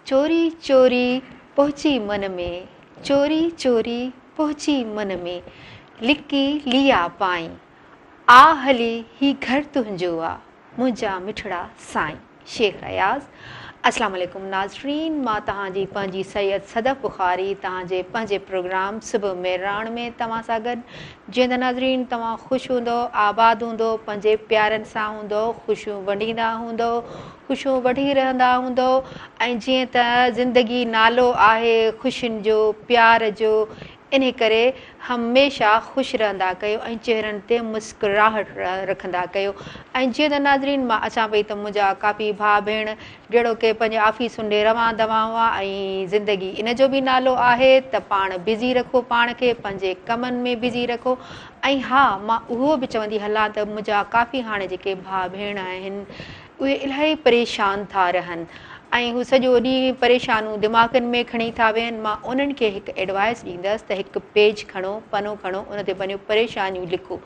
चोरी चोरी पहुंची मन में, चोरी चोरी पहुंची मन में, लिकी लिया पाई, आ हली ही घर तुंहिंजो आ, मुंहिंजा मिठड़ा साईं। शेख रियाज़। अस्सलाम वालेकुम नाज़रीन, मां तव्हांजी पंहिंजी सैयद सदफ़ बुखारी तव्हांजे पंहिंजे प्रोग्राम सुबुह मेहरान में तव्हां सां गॾु। जीअं त नाज़रीन तव्हां ख़ुशि हूंदो, आबाद हूंदो, पंहिंजे प्यारनि सां हूंदो, ख़ुशियूं वंडींदा हूंदो, ख़ुशियूं वठी रहंदा हूंदो, ऐं जीअं त ज़िंदगी नालो आहे ख़ुशियुनि जो, प्यार जो, इन करे हमेशह ख़ुशि रहंदा कयो ऐं चहिरनि ते मुस्कुराहट रखंदा कयो। ऐं जीअं त नाज़रीन मां अचां पई त मुंहिंजा काफ़ी भाउ भेण जहिड़ो की पंहिंजे ऑफिसुनि ॾे रवां दवा हुआ ऐं ज़िंदगी इन जो बि नालो आहे त पाण बिज़ी रखो, पाण खे पंहिंजे कमनि में बिज़ी रखो। ऐं हा, मां उहो बि चवंदी हलां त मुंहिंजा काफ़ी हाणे जेके भाउ भेण आहिनि उहे इलाही परेशान था रहनि ऐं हू सॼो ॾींहुं परेशानियूं दिमाग़नि में खणी था वेहनि। मां उन्हनि खे हिकु एडवाइस ॾींदसि त हिकु पेज खणो, पनो खणो, उन ते वञो परेशानियूं लिखो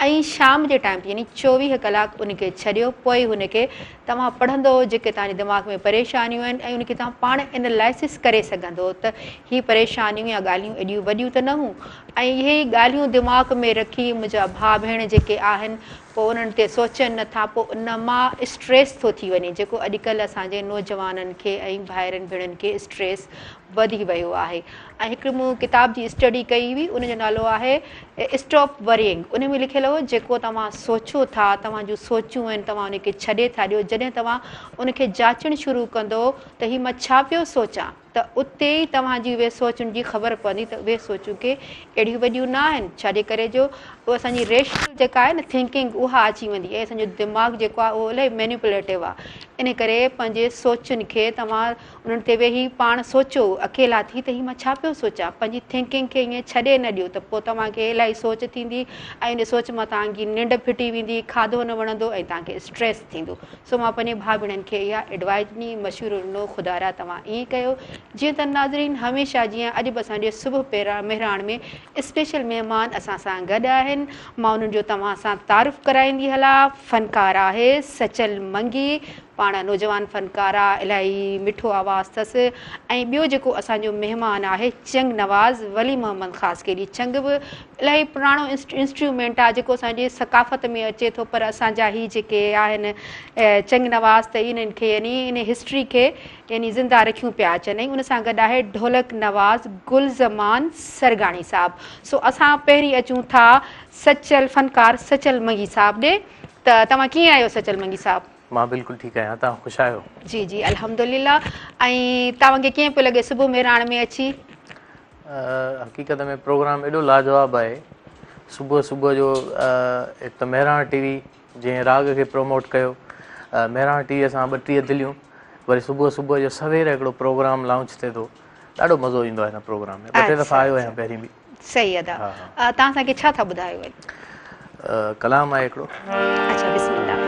ऐं शाम जे टाइम ते यानी 24 कलाक उनखे छॾियो, पोइ हुनखे तव्हां पढ़ंदो जेके तव्हांजे दिमाग़ में परेशानियूं आहिनि ऐं उनखे तव्हां पाण एनालाइसिस करे सघंदो त हीअ परेशानियूं या ॻाल्हियूं एॾियूं वॾियूं त न हूं। ऐं इहे ॻाल्हियूं दिमाग़ में रखी मुंहिंजा भाउ भेण जेके आहिनि पोइ उन्हनि ते सोचनि नथा, पोइ उन मां स्ट्रेस थो थी वञे, जेको अॼुकल्ह असांजे नौजवाननि खे ऐं भाइरनि भेणनि खे स्ट्रेस वधी वियो आहे। ऐं हिकिड़ी मूं किताब जी स्टडी कई हुई, उनजो नालो आहे स्टॉप वरिंग। उन में लिखियलु हो जेको तव्हां सोचो था, तव्हां जूं सोचूं आहिनि तव्हां उनखे छॾे था ॾियो, जॾहिं तव्हां उनखे जाचणु शुरू कंदो त हीअ मां छा पियो सोचां त उते ई तव्हांजी उहे सोचुनि जी ख़बर पवंदी त उहे सोचूं के अहिड़ियूं वॾियूं न आहिनि। छाजे करे जो उहा असांजी रेशनल जेका आहे न थिंकिंग उहा अची वेंदी ऐं असांजो दिमाग़ जेको आहे उहो इलाही मैनिपुलेटिव आहे। इन करे पंहिंजे सोचुनि खे तव्हां उन्हनि ते वेही पाण सोचो अकेला थी त हीअ मां छा पियो सोचां, पंहिंजी थिंकिंग खे ईअं छॾे न ॾियो त पोइ तव्हांखे इलाही सोच थींदी ऐं इन सोच मां तव्हांजी निंड फिटी वेंदी, खाधो न वणंदो ऐं तव्हांखे स्ट्रेस थींदो। सो मां पंहिंजे भाउ भेणनि खे इहा एडवाइस ॾिनी, मशवरो ॾिनो, ख़ुदा तव्हां ईअं कयो। जीअं त नाज़रीन हमेशह जीअं अॼु बि असांजे सुबुह मेहरान में स्पेशल महिमान असां सां गॾु आहिनि, मां उन्हनि जो तव्हां सां तारीफ़ कराईंदी हलां। फ़नकार आहे सचल मंगी, पाण नौजवान फ़नकार आहे, इलाही मिठो आवाज़ु अथसि। ऐं ॿियो जेको असांजो महिमान आहे चंग नवाज़ वली मोहम्मद ख़ासकेली। चंग बि इलाही पुराणो इंस्ट्रूमेंट आहे जेको असांजे सकाफ़त में अचे थो, पर असांजा ही जेके आहिनि चंग नवाज़ त इन्हनि खे यानी इन हिस्ट्री खे यानी ज़िंदा रखियूं पिया अचनि। ऐं उन सां गॾु आहे ढोलक नवाज़ गुल ज़मान सरगाणी साहिबु। सो असां पहिरीं अचूं था सचल फ़नकार सचल मंगी साहिबु ॾे। त तव्हां कीअं आहियो सचल मंगी साहिबु? मां बिल्कुलु ठीकु आहियां, तव्हां ख़ुशि आहियो? जी जी अल्हम्दुलिल्लाह। ऐं तव्हांखे कीअं पियो लॻे सुबुह मेहरान में अची? हक़ीक़त में प्रोग्राम एॾो लाजवाबु आहे। सुबुह सुबुह जो हिकु त मेहरान टीवी जंहिं राग खे प्रमोट कयो, मेहरान टीवीअ सां 32 दिलियूं, वरी सुबुह सुबुह जो सवेर हिकिड़ो प्रोग्राम लॉन्च थिए थो, ॾाढो मज़ो ईंदो आहे हिन प्रोग्राम में। 2 दफ़ा आयो आहियां पहिरीं बि। सही आहे। तव्हां असांखे छा था ॿुधायो? कलाम आहे हिकिड़ो। अच्छा बिस्मिल्लाह।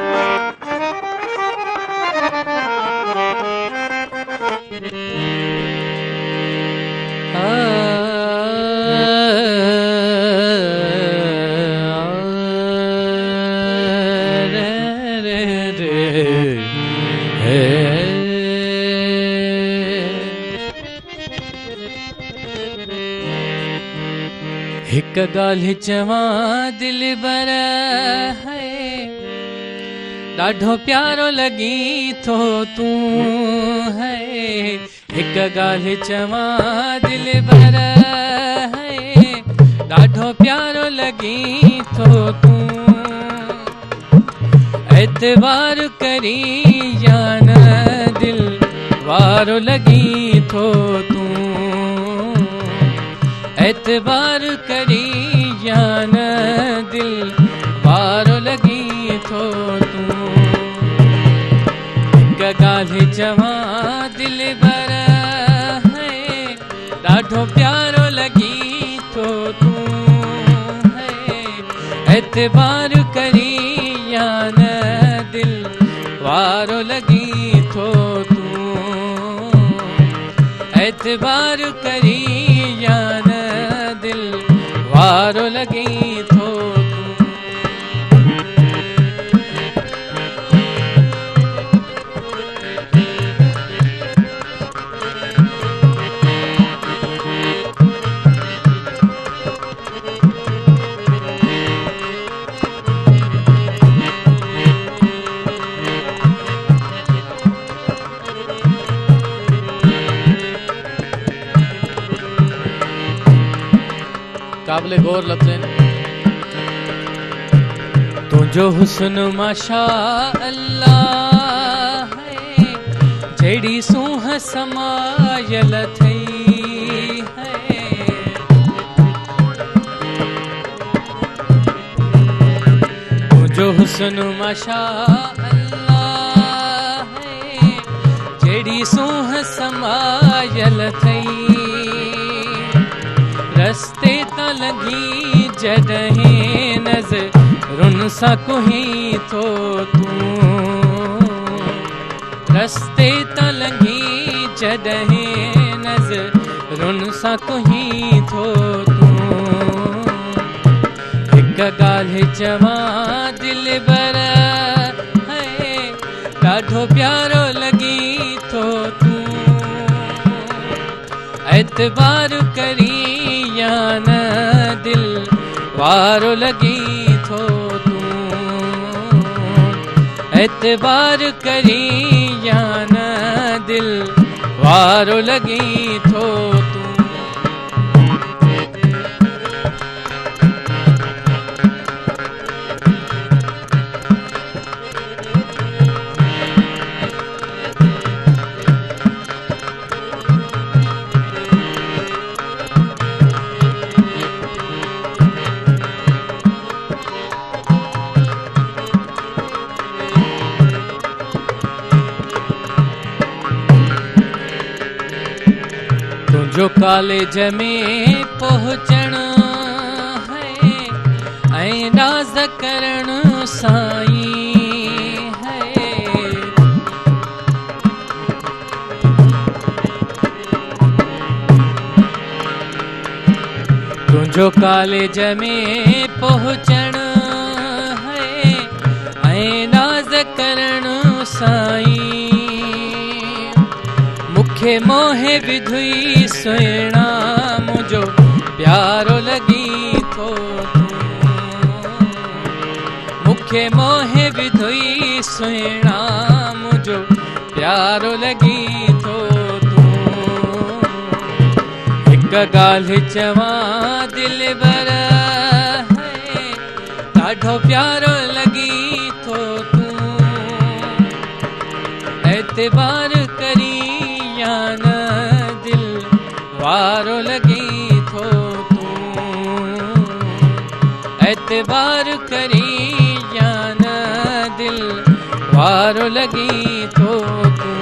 हिक ॻाल्हि चवां दिल बर है, ॾाढो प्यारो लॻी थो तूं है। हिक ॻाल्हि चवां दिल बर है, ॾाढो प्यारो लॻी थो तूं। एतवार करी या न दिल वारो लॻी थो तूं। एतबार करी या न दिल वारो लॻी थो तूं। हिक ॻाल्हि चवां दिल बर है, ॾाढो प्यारो लॻी थो तूं है। एतबार करी या न दिल वारो लॻी थो तूं। एतबार करी या न दिल वारो लॻी थो तूं। क़ाबिल गौर लफ़्ज़ आहिनि। तुंहिंजो हुस्न माशा अल्लाह है, जहिड़ी सूंह समायल थई है। तुंहिंजो हुस्न माशा अल्लाह है, जहिड़ी सूंह समायल थई। रस्ते तां लंघी जॾहिं नज़रुनि सां कुहीं थो तूं, रस्ते तां लंघी जॾहिं नज़रुनि सां कुहीं थो तूं। हिकु ॻाल्हि चवां दिलबर है, ॾाढो प्यारो लॻी थो तूं। एतबार करी या न दिल वारो लॻी थो तूं। एतबार करी या न दिल वारो लॻी थो तूं। जो कॉलेज में पहुचण है, ऐं राज़ करण साईं है। तुंहिंजो कॉलेज में पहुचण है, ऐं राज़ करण साईं। मूंखे मोहे विधुई सुहिणा, मुंहिंजो प्यारो लॻी थो तूं। मूंखे मोहे विधुई सुहिणा, मुंहिंजो प्यारो लॻी थो तूं। हिकु ॻाल्हि चवां दिलबर है, ॾाढो प्यारो लॻी थो तूं। एतबार करी या न दिल वारो लॻी थो तूं। एतबार करी या न दिल वारो लॻी थो तूं।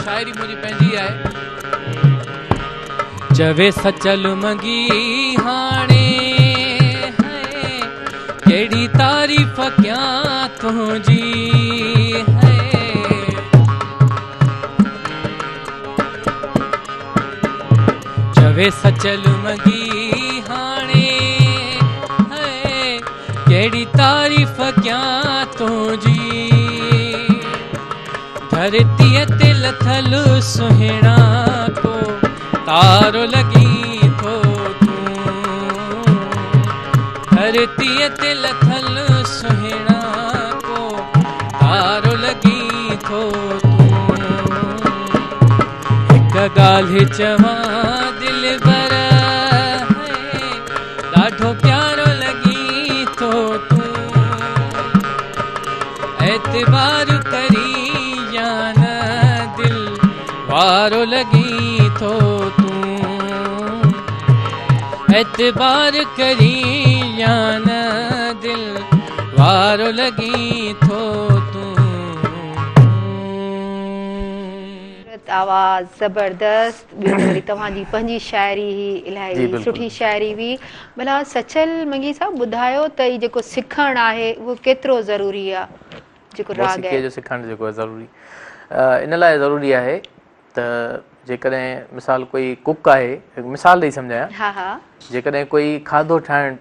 शायरी मुंहिंजी पंहिंजी आहे। चवे सचल मंगी हाणे है, कहिड़ी तारीफ़ कयां तुंहिंजी है। चवे सचल मंगी हाणे है, कहिड़ी तारीफ़ कयां तुंहिंजी। धरतीअ ते लथल सुहिणा को तारो लॻी थो तूं। धरतीअ ते लथल सुहिणा को तारो लॻी थो तूं। हिकु ॻाल्हि चवां दिलबर है, ॾाढो प्यारो लॻी थो तूं। एतबार करी या न दिल वारो लॻी थो तूं। एतबार करी या न दिल वारो लॻी थो तूं। आवाज़ ज़बरदस्त। ॿियो वरी तव्हांजी पंहिंजी शाइरी ही इलाही सुठी शाइरी हुई। भला सचल मंगी साहब ॿुधायो त ही जेको सिखणु आहे उहो केतिरो ज़रूरी आहे? जेको राग आहे जो सिखणु जेको आहे ज़रूरी इन लाइ ज़रूरी आहे त जेकॾहिं मिसाल कोई कुक आहे, मिसाल ॾेई सम्झायां, हा हा, जेकॾहिं कोई खाधो ठाहिणु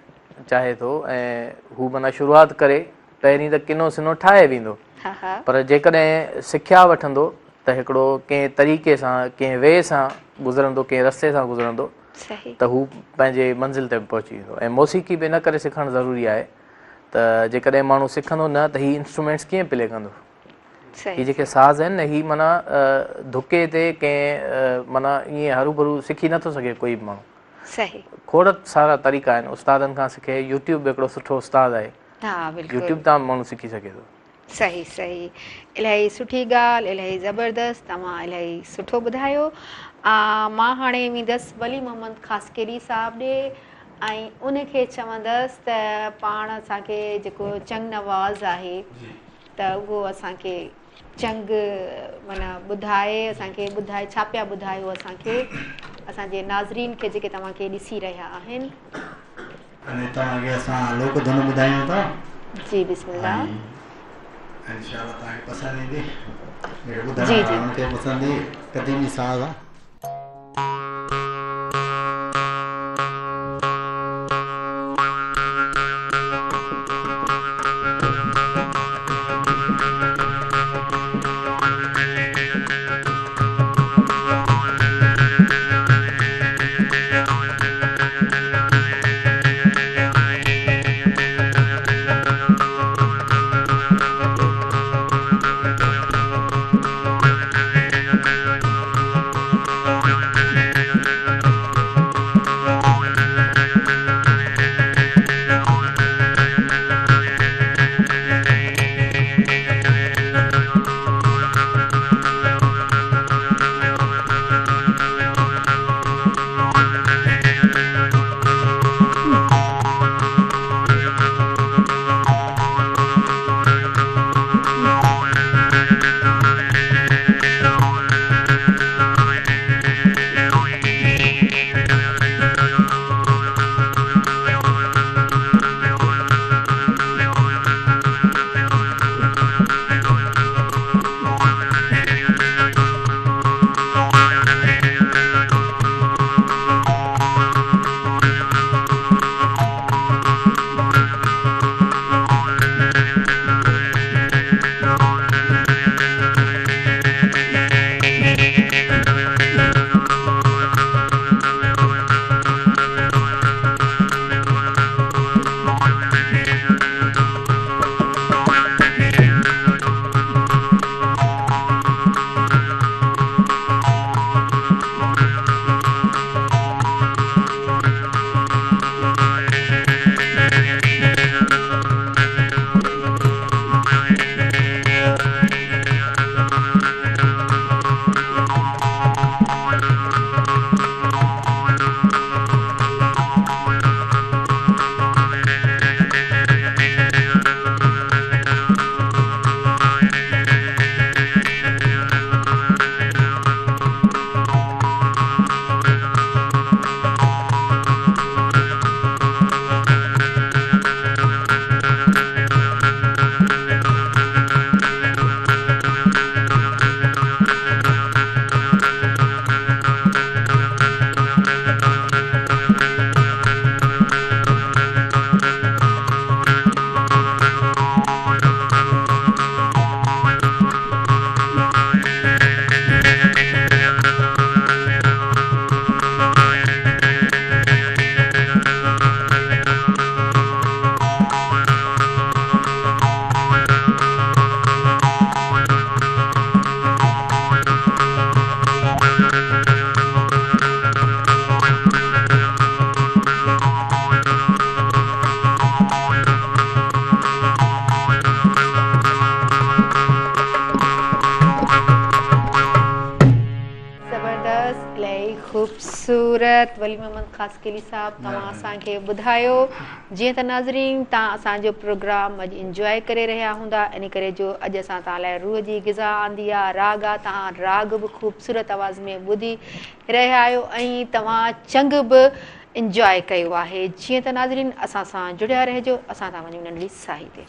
चाहे थो ऐं हू माना शुरूआति करे पहिरीं त किनो सिनो ठाहे वेंदो, हा हा पर जेकॾहिं सिखिया वठंदो त हिकिड़ो कंहिं तरीक़े सां कंहिं वे सां गुज़रंदो, कंहिं रस्ते सां गुज़रंदो सही त हू पंहिंजे मंज़िल ते पहुची वेंदो। ऐं मौसीक़ी बि इन करे सिखणु ज़रूरी आहे त जेकॾहिं माण्हू सिखंदो न त हीअ इंस्ट्रूमेंट्स कीअं प्ले कंदो। सही हीअ जेके साज़ आहिनि न, हीअ माना धुके ते कंहिं माना ईअं हरू भरू सिखी नथो सघे कोई बि माण्हू। सही खोड़ सारा तरीक़ा आहिनि उस्तादनि खां सिखे। यूट्यूब बि हिकिड़ो सुठो उस्तादु आहे, हा बिल्कुलु यूट्यूब तां माण्हू सिखी सघे थो। सही सही इलाही सुठी ॻाल्हि, इलाही ज़बरदस्त, तव्हां इलाही सुठो ॿुधायो। मां हाणे वेंदसि वली मोहम्मद ख़ासकेरी साहिबु ॾे ऐं उनखे चवंदसि त पाण असांखे जेको चंग नवाज़ आहे त उहो असांखे चंग माना ॿुधाए, असांखे ॿुधाए छा पिया ॿुधायो असांखे, असांजे नाज़रीन खे जेके तव्हांखे ॾिसी रहिया आहिनि। अने तव्हांखे असां लोक धुन ॿुधायूं था। जी बिस्मिल्लाह। इंशाअल्लाह तव्हांखे पसंदि ईंदी। जी जी मूंखे पसंदि क़दीमी साज़ आहे। ख़ूबसूरत वली मोहम्मद ख़ासकेली साहब तव्हां असांखे ॿुधायो। जीअं त नाज़रीन तव्हां असांजो प्रोग्राम अॼु इंजॉय करे रहिया हूंदा, इन करे जो अॼु असां तव्हां लाइ रूह जी ग़िज़ा आंदी आहे, राग आहे। तव्हां राग बि ख़ूबसूरत आवाज़ में ॿुधी रहिया आहियो ऐं तव्हां चंग बि इंजॉय कयो आहे। जीअं त नाज़रीन असां सां जुड़िया रहिजो। असां था वञूं नंढड़ी साही ते।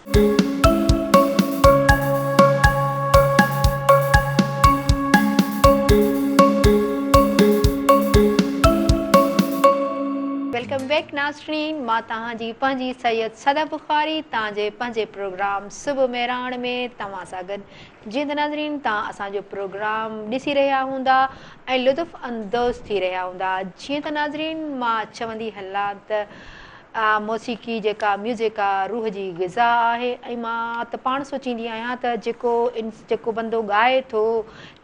वेलकम बैक नाज़रीन। मां तव्हांजी पंहिंजी सैयद सदा बुखारी तव्हांजे पंहिंजे प्रोग्राम सुबुह मेहराण में तव्हां सां गॾु। जीअं त नाज़रीन तव्हां असांजो प्रोग्राम ॾिसी रहिया हूंदा ऐं लुत्फ़ अंदोज़ थी रहिया हूंदा। जीअं त नाज़रीन मां चवंदी हलां त मौसीक़ी जेका म्यूज़िक आहे रूह जी ग़िज़ा आहे ऐं मां त पाण सोचींदी आहियां त जेको बंदो ॻाए थो,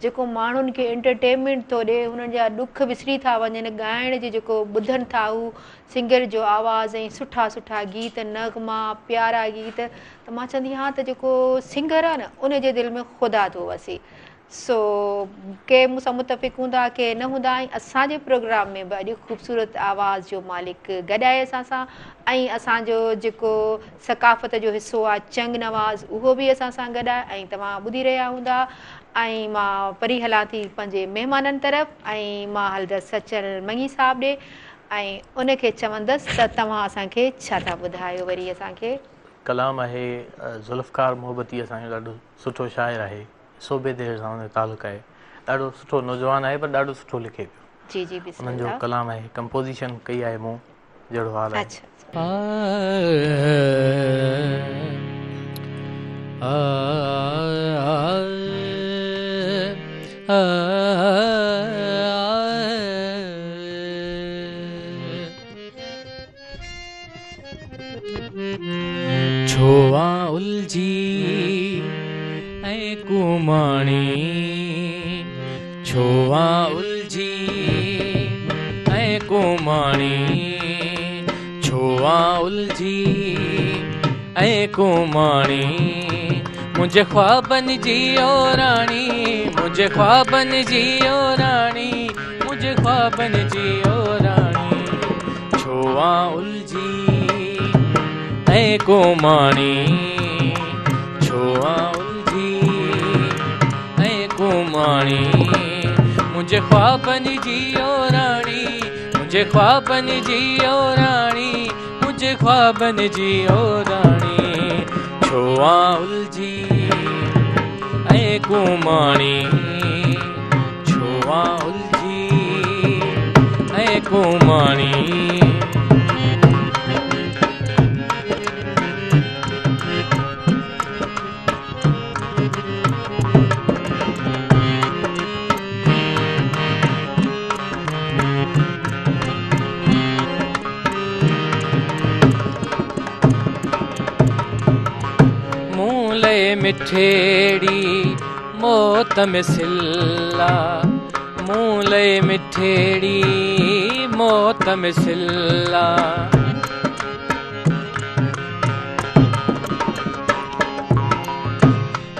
जेको माण्हुनि खे एंटरटेनमेंट थो ॾिए, हुननि जा ॾुख विसरी था वञनि, ॻाइण जी जेको ॿुधनि था हू सिंगर जो आवाज़ु ऐं सुठा सुठा गीत, नगमा, प्यारा गीत, त मां चवंदी आहियां त जेको सिंगर आहे न उन जे दिलि में ख़ुदा थो वसे। सो के मूंसां मुतफ़िक़ हूंदा के न हूंदा ऐं असांजे प्रोग्राम में बि अॼु ख़ूबसूरत आवाज़ जो मालिक गॾाए असां सां ऐं असांजो जेको सकाफ़त जो हिसो आहे चंग नवाज़ उहो बि असां सां गॾु आहे ऐं तव्हां ॿुधी रहिया हूंदा। ऐं मां परी हलां थी पंहिंजे महिमाननि तरफ़ ऐं मां हलंदसि सचल मंगी साहिब ॾे ऐं उनखे चवंदसि त तव्हां असांखे छा था ॿुधायो। वरी असांखे कलाम आहे ज़ुल्फ़कार मोहबती असांजो ॾाढो सुठो शाइर आहे, सोबे देर सां हुन जो तालुक़ु आहे, ॾाढो सुठो नौजवान आहे पर ॾाढो सुठो लिखे पियो। जी जी उन्हनि जो कलाम आहे, कंपोज़िशन कई आहे मूं जहिड़ो हाल आहे। अच्छा छोवा उलझी ऐं कुमाणी, छोवा उलझी ऐं कुमाणी, छोवा उलझी ऐं कुमाणी, मुंहिंजे ख्वाबनि जी ओ राणी, मुंहिंजे ख्वाबनि जी ओ राणी, मुंहिंजे ख्वाबनि जी ओ राणी, छोवा उलझी ऐं कुमाणी, छोवा उलझी ऐं कुमाणी, मुंहिंजे ख्वाबनि जी ओ राणी, मुंहिंजे ख्वाबनि जी ओ राणी, मुंहिंजे ख्वाबनि जी ओ राणी, छोवा उलझी ऐं कुमाणी, छोवा उलझी ऐं कुमाणी। मिठेड़ी मौत में सिल्ला, मूले मिठेड़ी मौत में सिल्ला,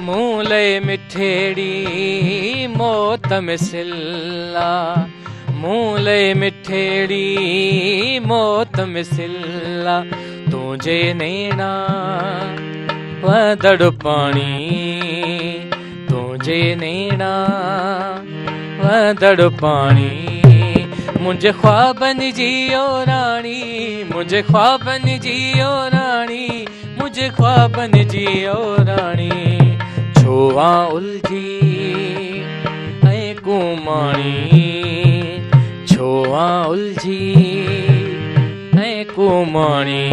मूले मिठेड़ी मौत में सिल्ला, मूले मिठेड़ी मौत में सिल्ला, तुझे नैना वदड़ पाणी, तुझे नैना वदड़ पाणी, मुंहिंजे ख्वाबनि जी ओ राणी, मुंहिंजे ख्वाबनि जी ओ राणी, मुंहिंजे ख्वाबनि जी ओ राणी, छोवा उलझी ऐं कुमाणी, छोवा उलझी ऐं कुमाणी।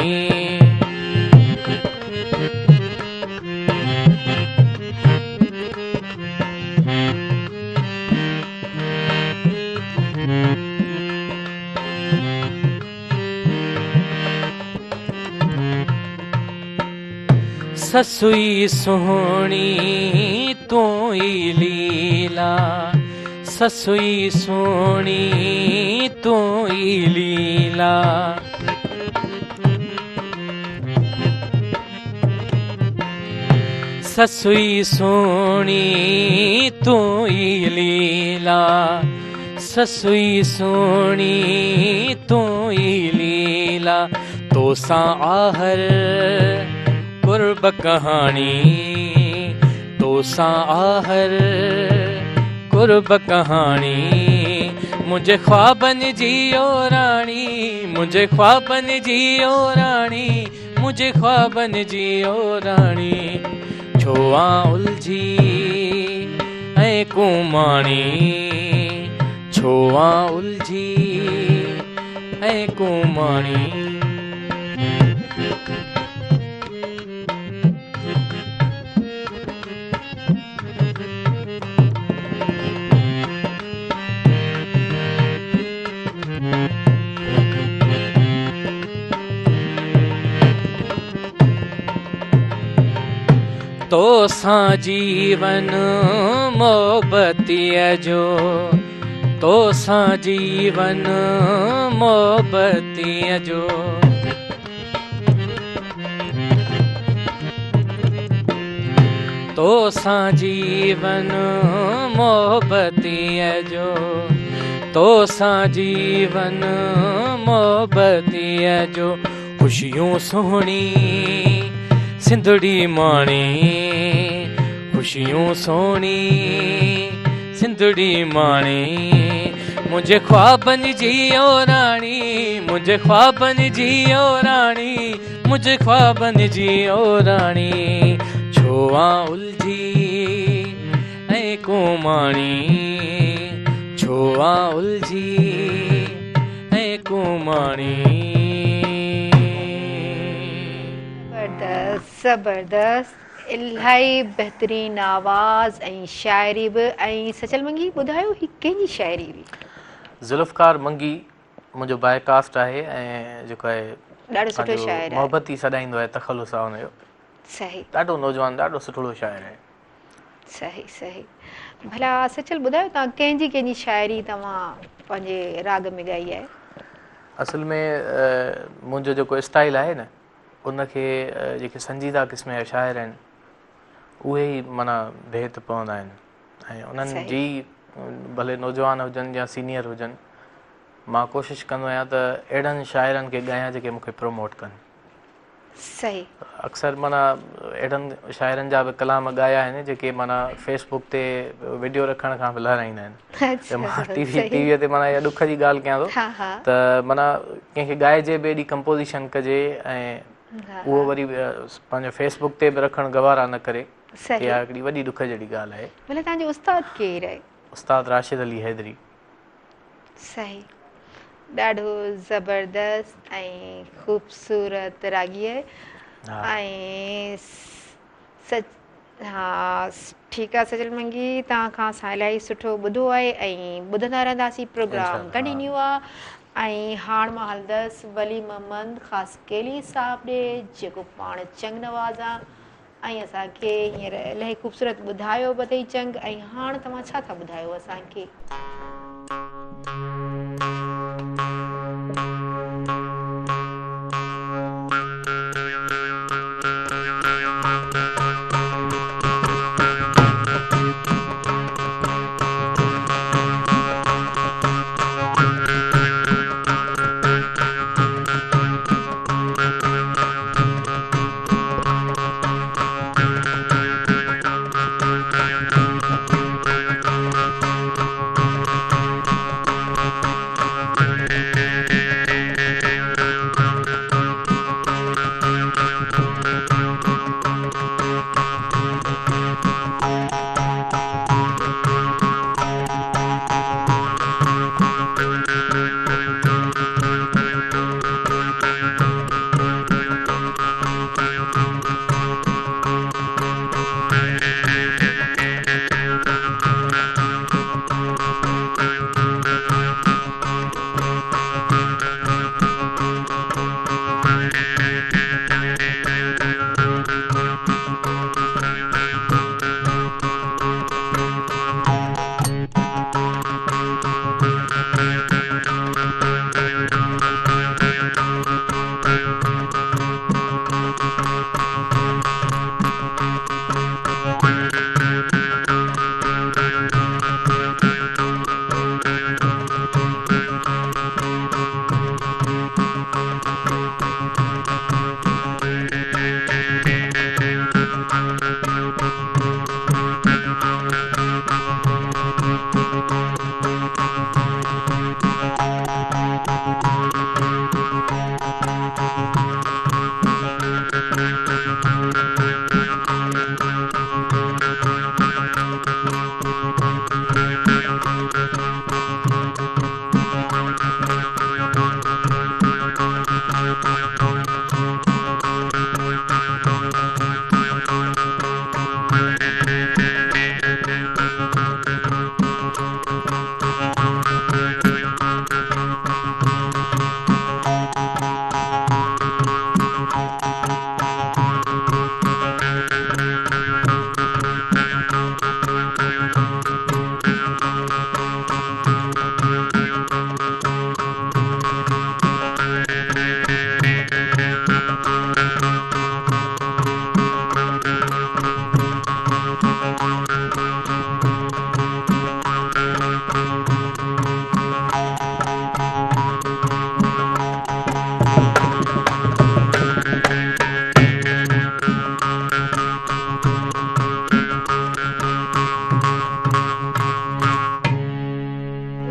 ससुई सोहणी तू ई लीला, ससुई सोहणी तू ई लीला, ससुई सोहणी तू ई लीला, ससुई सोहणी तू ई लीला, तोसां आहर कुर्ब कहानी, तोसां आहर कुर्ब कहानी, मुंहिंजे ख्वाबनि जी ओ राणी, मुंहिंजे ख्वाबनि जी ओ राणी, मुंहिंजे ख्वाबनि जी ओ राणी, छोवा उलझी ऐं कुमाणी, छोवा उलझी ऐं कुमाणी तो सां जीवन मोहबतीअ जो तो सां जीवन मोहबतीअ जो तो सां जीवन मोहबतीअ जो तो सां जीवन मोहबतीअ जो ख़ुशियूं सुहिणी सिंधड़ी माणी ख़ुशियूं सोणी सिंधड़ी माणी मुंहिंजे ख्वाबनि जी ओ राणी मुंहिंजे ख्वाबनि जी ओ राणी मुंहिंजे ख्वाबनि जी ओ राणी छोआ उलझी ऐं कुमाणी छोआ उलझी ऐं कुमाणी ज़बरदस्त इलाही बहितरीन आवाज़ ऐं शाइरी बि ऐं सचल मंगी ॿुधायो ही कंहिंजी शाइरी हुई? ज़ुल्फ़कार मंगी मुंहिंजो बाय कास्ट आहे ऐं जेको आहे ॾाढो सुठो शाइर आहे। मोहबत ई सॾाईंदो आहे तख़लुस आहे हुनजो। सही ॾाढो नौजवान ॾाढो सुठो शाइर आहे। सही सही भला सचल ॿुधायो तव्हां कंहिंजी शाइरी तव्हां पंहिंजे राग में ॻाई आहे? असल में मुंहिंजो जेको स्टाइल आहे न उनखे जेके संजीदा क़िस्म जा शाइर आहिनि उहे ई माना भेत पवंदा आहिनि ऐं उन्हनि जी भले नौजवान हुजनि या सीनियर हुजनि मां कोशिशि कंदो आहियां त अहिड़नि शाइरनि खे ॻायां जेके मूंखे प्रमोट कनि। सही अक्सर माना अहिड़नि शाइरनि जा बि कलाम ॻाया आहिनि जेके माना फेसबुक ते वीडियो रखण खां बि लहराईंदा आहिनि। मां टीवीअ ते माना इहा ॾुख जी ॻाल्हि कयां थो त माना कंहिंखे ॻाइजे बि एॾी कंपोज़िशन कजे ऐं उहो वरी पंहिंजो फेसबुक ते बि रखणु गवारा न करे इहा हिकिड़ी वॾी ॾुख जहिड़ी ॻाल्हि आहे। भले तव्हांजो उस्ताद केरु आहे? उस्ताद राशिद अली हैदरी। सही ॾाढो ज़बरदस्त ऐं ख़ूबसूरत रागी आहे ऐं हा ठीकु आहे सचल मंगी तव्हां खां असां इलाही सुठो ॿुधो आहे ऐं ॿुधंदा रहंदासीं प्रोग्राम कंटिन्यू आहे। ऐं हाणे मां हलंदसि वली मोहम्मद ख़ासि केली साहिब ॾे जेको पाण चंग नवाज़ आहे ऐं असांखे हींअर इलाही ख़ूबसूरत ॿुधायो बि अथई चंग। ऐं हाणे तव्हां छा था ॿुधायो असांखे?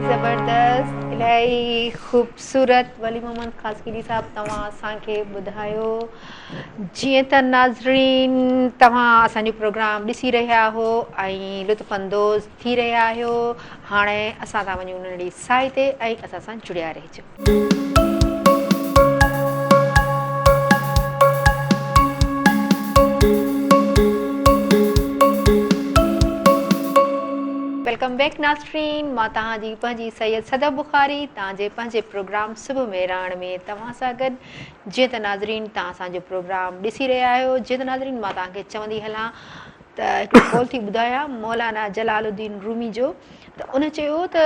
ज़बरदस्त इलाही ख़ूबसूरत वली मोहम्मद ख़ासगिरी साहब तव्हां असांखे ॿुधायो। जीअं त नाज़रीन तव्हां असांजो प्रोग्राम ॾिसी रहिया हो ऐं लुत्फ़अंदोज़ थी रहिया आहियो। हाणे असां था वञूं नंढड़ी साई ते ऐं असां सां जुड़िया रहिजो। वेलकम बैक नाज़रीन, मां तव्हांजी पंहिंजी सैयद सदब बुखारी तव्हांजे पंहिंजे प्रोग्राम सुबुह में राण में तव्हां सां गॾु। जीअं त नाज़रीन तव्हां असांजो प्रोग्राम ॾिसी रहिया आहियो, जीअं त नाज़रीन मां तव्हांखे चवंदी हलां त हिकिड़ो कॉल थी ॿुधायां मौलाना जलालुद्दीन रूमी जो। त उन चयो त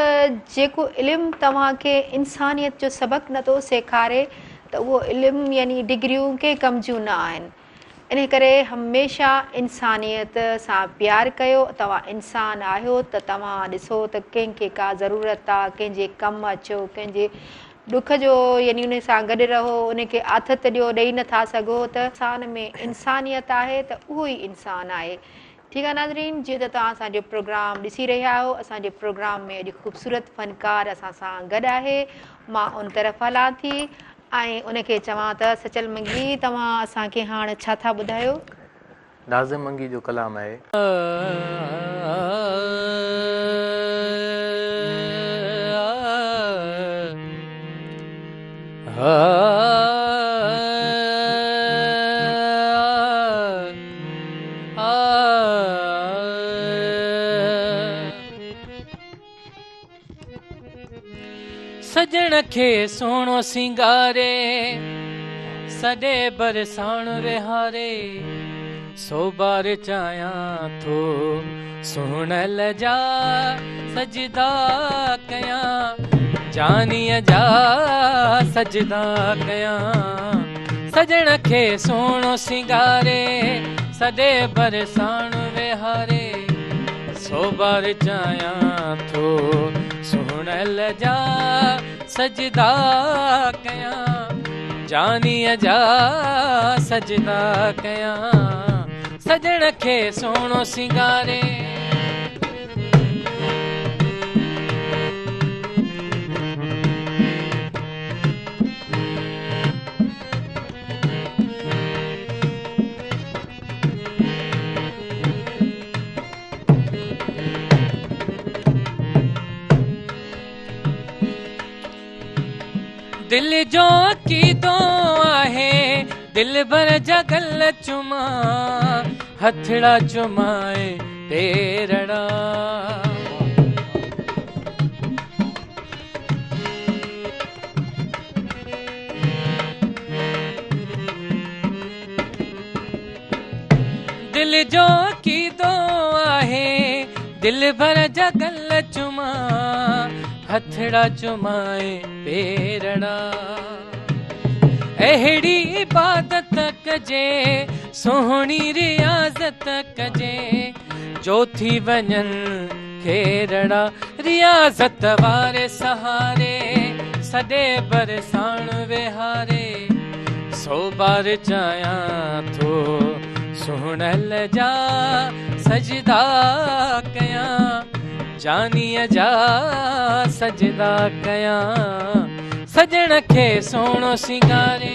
जेको इल्मु तव्हांखे इंसानियत जो सबक़ु नथो सेखारे त उहो इल्मु यानी डिग्रियूं कंहिं कम जूं न आहिनि। इन करे हमेशह इंसानियत सां प्यारु कयो। तव्हां इंसान आहियो त तव्हां ॾिसो त कंहिंखे का ज़रूरत आहे, कंहिंजे कमु अचो, कंहिंजे ॾुख जो यानी उन सां गॾु रहो, उनखे आथत ॾियो, ॾेई नथा सघो त इंसान में इंसानियत आहे त उहो ई इंसानु आहे। ठीकु आहे नाज़रीन, जीअं त तव्हां असांजो प्रोग्राम ॾिसी रहिया आहियो, असांजे प्रोग्राम में अॼु ख़ूबसूरत फ़नकार असां सां गॾु आहे। मां उन तरफ़ हलां थी ऐं उनखे चवां त सचल मंगी तव्हां असांखे हाणे छा था ॿुधायो? नाज़िम मंगी जो कलाम आहे। सजण खे सोणो सिंगारे सॾे बरसाण विहारे सो बार चाहियां थो सुहिणल जा सजदा कयां जानीअ जा सजदा कयां। सजण खे सोणो सिंगारे सॾे बरसाण विहारे सो बार चाहियां थो सुहिणल जा सजदा कयां जानीअ जा सजदा कयां। सजण खे सोणो सिंगारे दिल जो अक़ीदो आहे दिल भर जगल चुमा हथड़ा चुमाए पेरड़ा। दिल जो अक़ीदो आहे दिल भर जगल चुमा हथड़ा चुमाए पेरड़ा। अहिड़ी इबादत कजे सोहणी रियाज़त कजे जो थी वञनि खेरड़ा। रियाज़त वारे सहारे सॾे बरसाण विहारे सो बार चाहियां थो सुहिणल जा सजदा कयां जानीअ जा सजदा कयां। सजण खे सोणो सिंगारे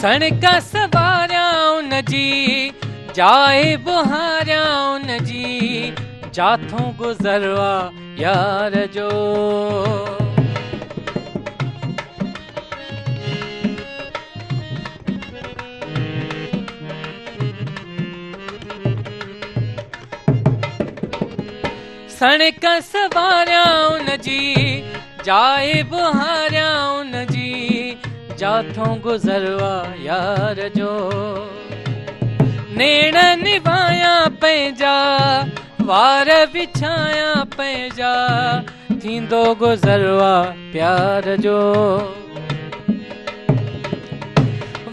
सणिक सवारिया उन जी जाए बुहारिया उन जी जाथों गुज़रवा यार जो सणिक सवारिया उन जी जाए बुहारिया उन जी जाथों गुज़रवा यार जो नेण निभाया पंहिंजा वार विछाया पंहिंजा थींदो गुज़रवा प्यार जो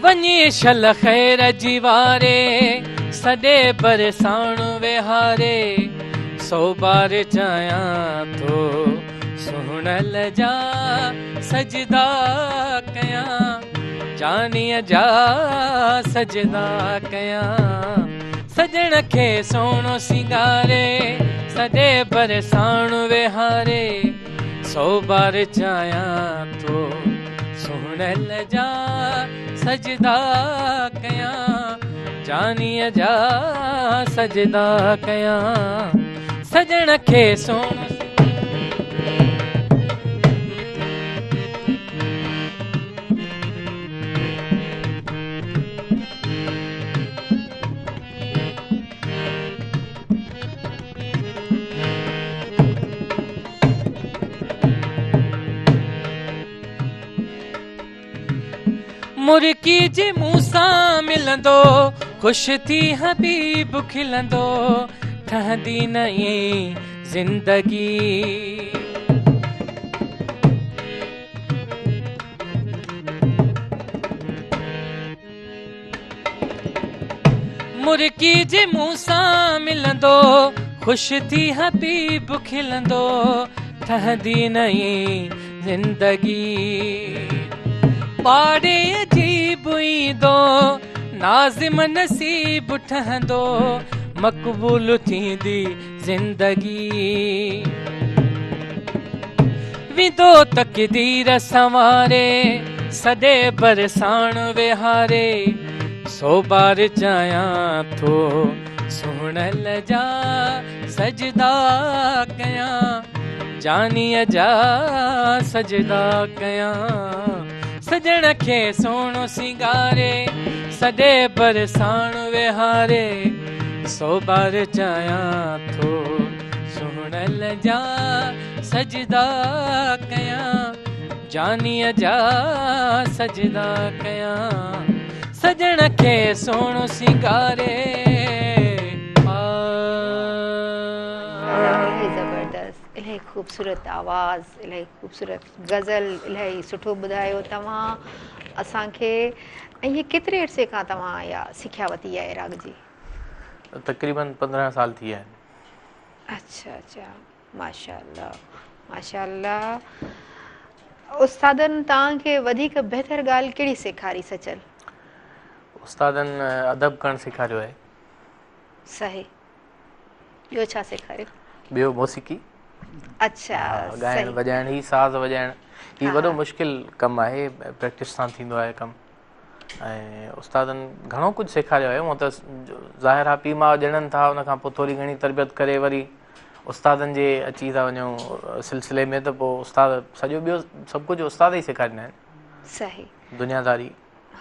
वञी शल ख़ैर जी वारे सॾे बरसाण विहारे सौ बार चाहियां थो सुहिणल जा सजदा कयां जानीअ जा सजदा कयां सजण खे सोनो सिंगारे सॾे बरसाण विहारे सौ बार चाहियां थो सुहिणल जा सजदा कयां जानीअ जा सजदा कयां सजण खे सोनो मुर्की जे मुंहुं सां मिलंदो ख़ुशि थी हबीब खिलंदो ठहंदी नई ज़िंदगी मुर्की जे मुंहुं सां मिलंदो ख़ुशि थी हबीब खिलंदो ठहंदी नई ज़िंदगी पाड़े अजीब ईंदो नाज़िम नसीब ठहंदो मक़बूल थींदी ज़िंदगी विदो तक़दीर संवारे सॾे बरसाण विहारे सौ बार चाहियां थो सुहिणल जा सजदा कयां जानीअ जा सजदा कयां सजण खे सोनो सिंगारे सॾे बरसाण विहारे सौ बार चाहियां थो सुहिणल जा सजदा कयां जानीअ जा सजदा कयां सजण खे सोनो सिंगारे इलाही ज़बरदस्त इलाही ख़ूबसूरत आवाज़ इलाही ख़ूबसूरत गज़ल इलाही सुठो ॿुधायो तव्हां असांखे ऐं इहे केतिरे अरसे खां तव्हां इहा सिखिया वरिती आहे राग जी तक़रीबन 15 साल थी विया आहिनि अच्छा अच्छा माशाअल्लाह माशाअल्लाह उस्तादनि तव्हांखे वधीक बहितर ॻाल्हि कहिड़ी सेखारी सचल उस्तादनि अदब करणु सेखारियो आहे सही ॿियो छा सेखारियो ॿियो मौसीक़ी अच्छा ॻाइण सही वॼाइण ही साज़ वॼाइण ही हा, वॾो हा। मुश्किल कमु आहे प्रैक्टिस सां थींदो आहे कमु ऐं उस्तादनि घणो कुझु सेखारियो आहे हूअं त ज़ाहिर आहे पीउ माउ ॼणनि था उन खां पोइ थोरी घणी तरबियत करे वरी उस्तादनि जे अची था वञूं सिलसिले में त पोइ उस्ताद सॼो ॿियो सभु कुझु उस्ताद ई सेखारींदा आहिनि सही दुनियादारी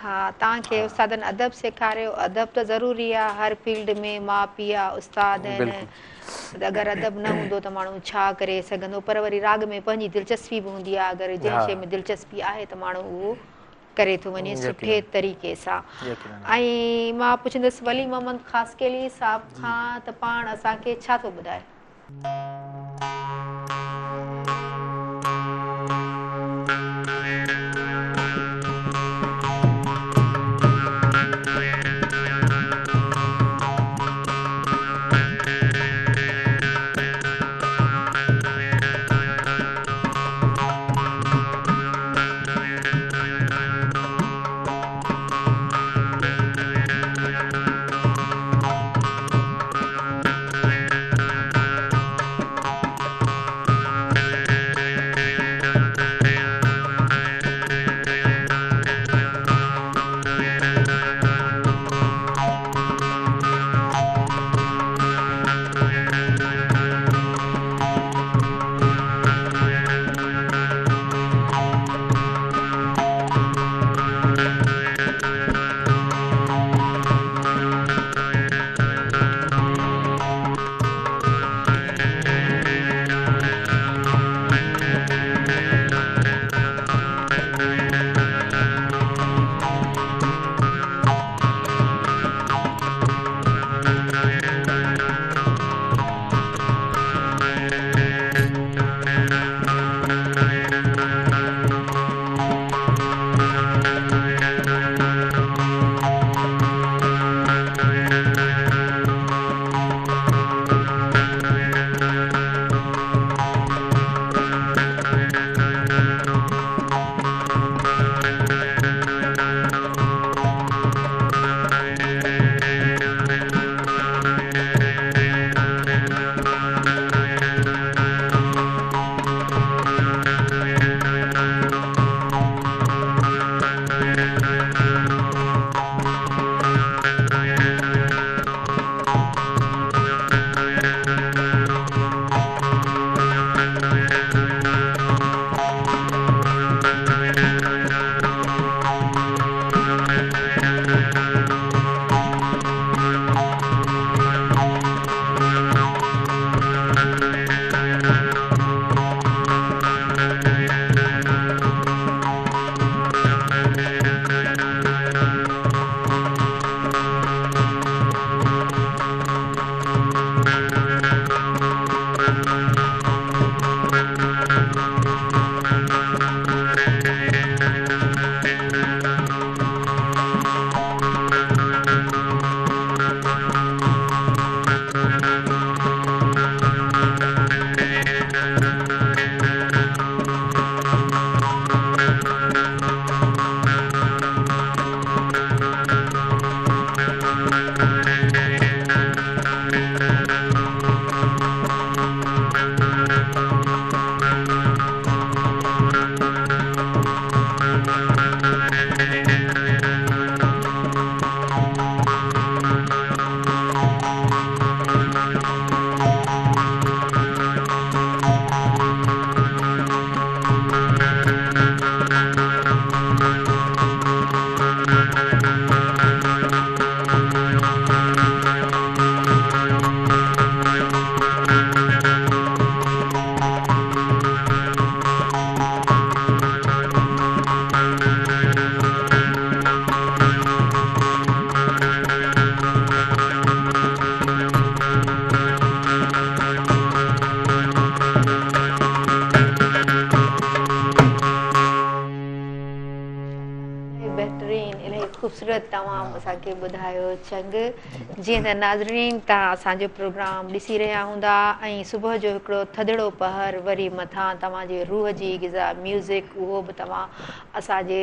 हा तव्हांखे उस्तादनि अदब सेखारियो अदब त ज़रूरी आहे हर फील्ड में माउ पीउ आहे उस्ताद आहिनि अगरि अदब न हूंदो त माण्हू छा करे सघंदो पर वरी राग में पंहिंजी दिलचस्पी बि हूंदी आहे अगरि जंहिं शइ में दिलचस्पी आहे त माण्हू उहो करे थो वञे सुठे तरीक़े सां ऐं मां पुछंदसि वली मोहम्मद ख़ासकेली साहब खां त पाण असांखे छा थो ॿुधाए ख़ूबसूरत तमामु असांखे ॿुधायो चंग। जीअं त नाज़रीन तव्हां असांजो प्रोग्राम ॾिसी रहिया हूंदा ऐं सुबुह जो हिकिड़ो थधिड़ो पहर वरी मथां तव्हांजे रूह जी ग़िज़ा म्यूज़िक उहो बि तव्हां असांजे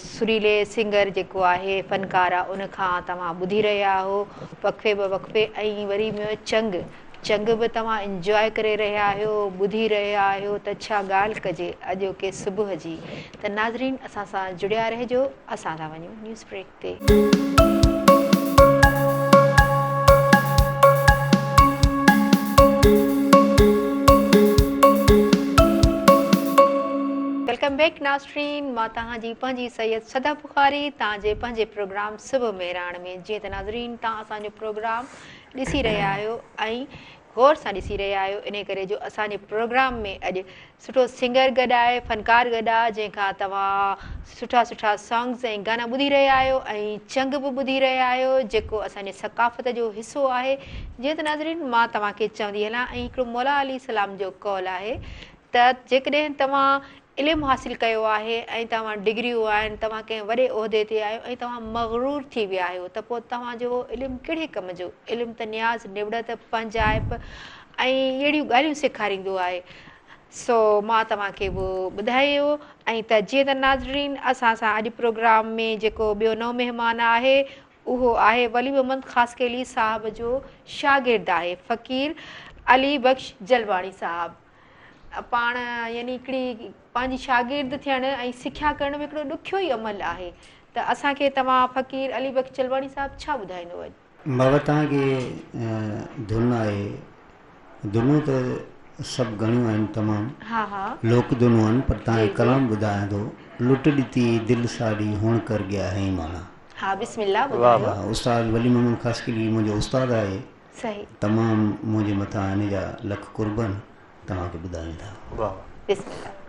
सुरीले सिंगर जेको आहे फ़नकार आहे उनखां तव्हां ॿुधी रहिया हो वक़्फ़े ब वक़्फ़े ऐं वरी चंग चंग बि तव्हां इंजॉय करे रहिया आहियो ॿुधी रहिया आहियो त छा ॻाल्हि कजे अॼोके सुबुह जी। त नाज़रीन असां सां जुड़िया रहिजो। असां था वञूं न्यूज़ ब्रेक ते। वेलकम बैक नाज़रीन, मां तव्हांजी पंहिंजी सैयद सदा बुखारी तव्हांजे पंहिंजे प्रोग्राम सुबुह मेहराण में। जीअं त नाज़रीन तव्हां असांजो प्रोग्राम ॾिसी रहिया आहियो ऐं गौर सां ॾिसी रहिया आहियो, इन करे जो असांजे प्रोग्राम में अॼु सुठो सिंगर गॾु आहे, फ़नकार गॾु आहे, जंहिंखां तव्हां सुठा सुठा सॉन्ग्स ऐं गाना ॿुधी रहिया आहियो ऐं चंग बि ॿुधी रहिया आहियो जेको असांजे सक़ाफ़त जो हिसो आहे। जीअं त नाज़रीन मां तव्हांखे चवंदी हलां ऐं हिकिड़ो मौला अली सलाम जो कॉल आहे त जेकॾहिं तव्हां इल्मु हासिलु कयो आहे ऐं तव्हां डिग्रियूं आहिनि, तव्हां कंहिं वॾे उहिदे ते आहियो ऐं तव्हां मग़रूर थी विया आहियो त पोइ तव्हांजो इल्मु कहिड़े कम जो? इल्मु त न्याज़ निबड़त पंजाइप ऐं अहिड़ियूं ॻाल्हियूं सेखारींदो आहे। सो मां तव्हांखे उहो ॿुधायो ऐं त जीअं त नाज़रीन असां सां अॼु प्रोग्राम में जेको ॿियो नओं महिमान आहे उहो आहे वली मोहम्मद ख़ासकेली साहब जो शागिर्द आहे फ़क़ीर अली बख़्श जलवाणी साहब। पाण यानी हिकिड़ी पंहिंजी शागिर्द थियणु ऐं सिख्या करण में हिकिड़ो ॾुखियो ई अमल आहे त असांखे तव्हां फ़क़ीर अली बख़्श जलवाणी साहब छा ॿुधाईंदो अॼु? बाबा तव्हांखे धुन आहे, धुनूं त सभु घणियूं आहिनि तमामु, हा हा लोक धुनूं आहिनि, पर तव्हांखे कलाम ॿुधायां थो। लुट ॾिठी दिलि साड़ी हुअण कर गया है माना। हा बिस्मिल्लाह वाह ॿुधायो। वाह। उस्ताद वली मोहम्मद ख़ासकेली मुंहिंजो उस्ताद आहे, सही तमामु मुंहिंजे मथां हिन जा लख कुर्बन तव्हांखे ॿुधायूं था। वाह बिस्मिल्लाह।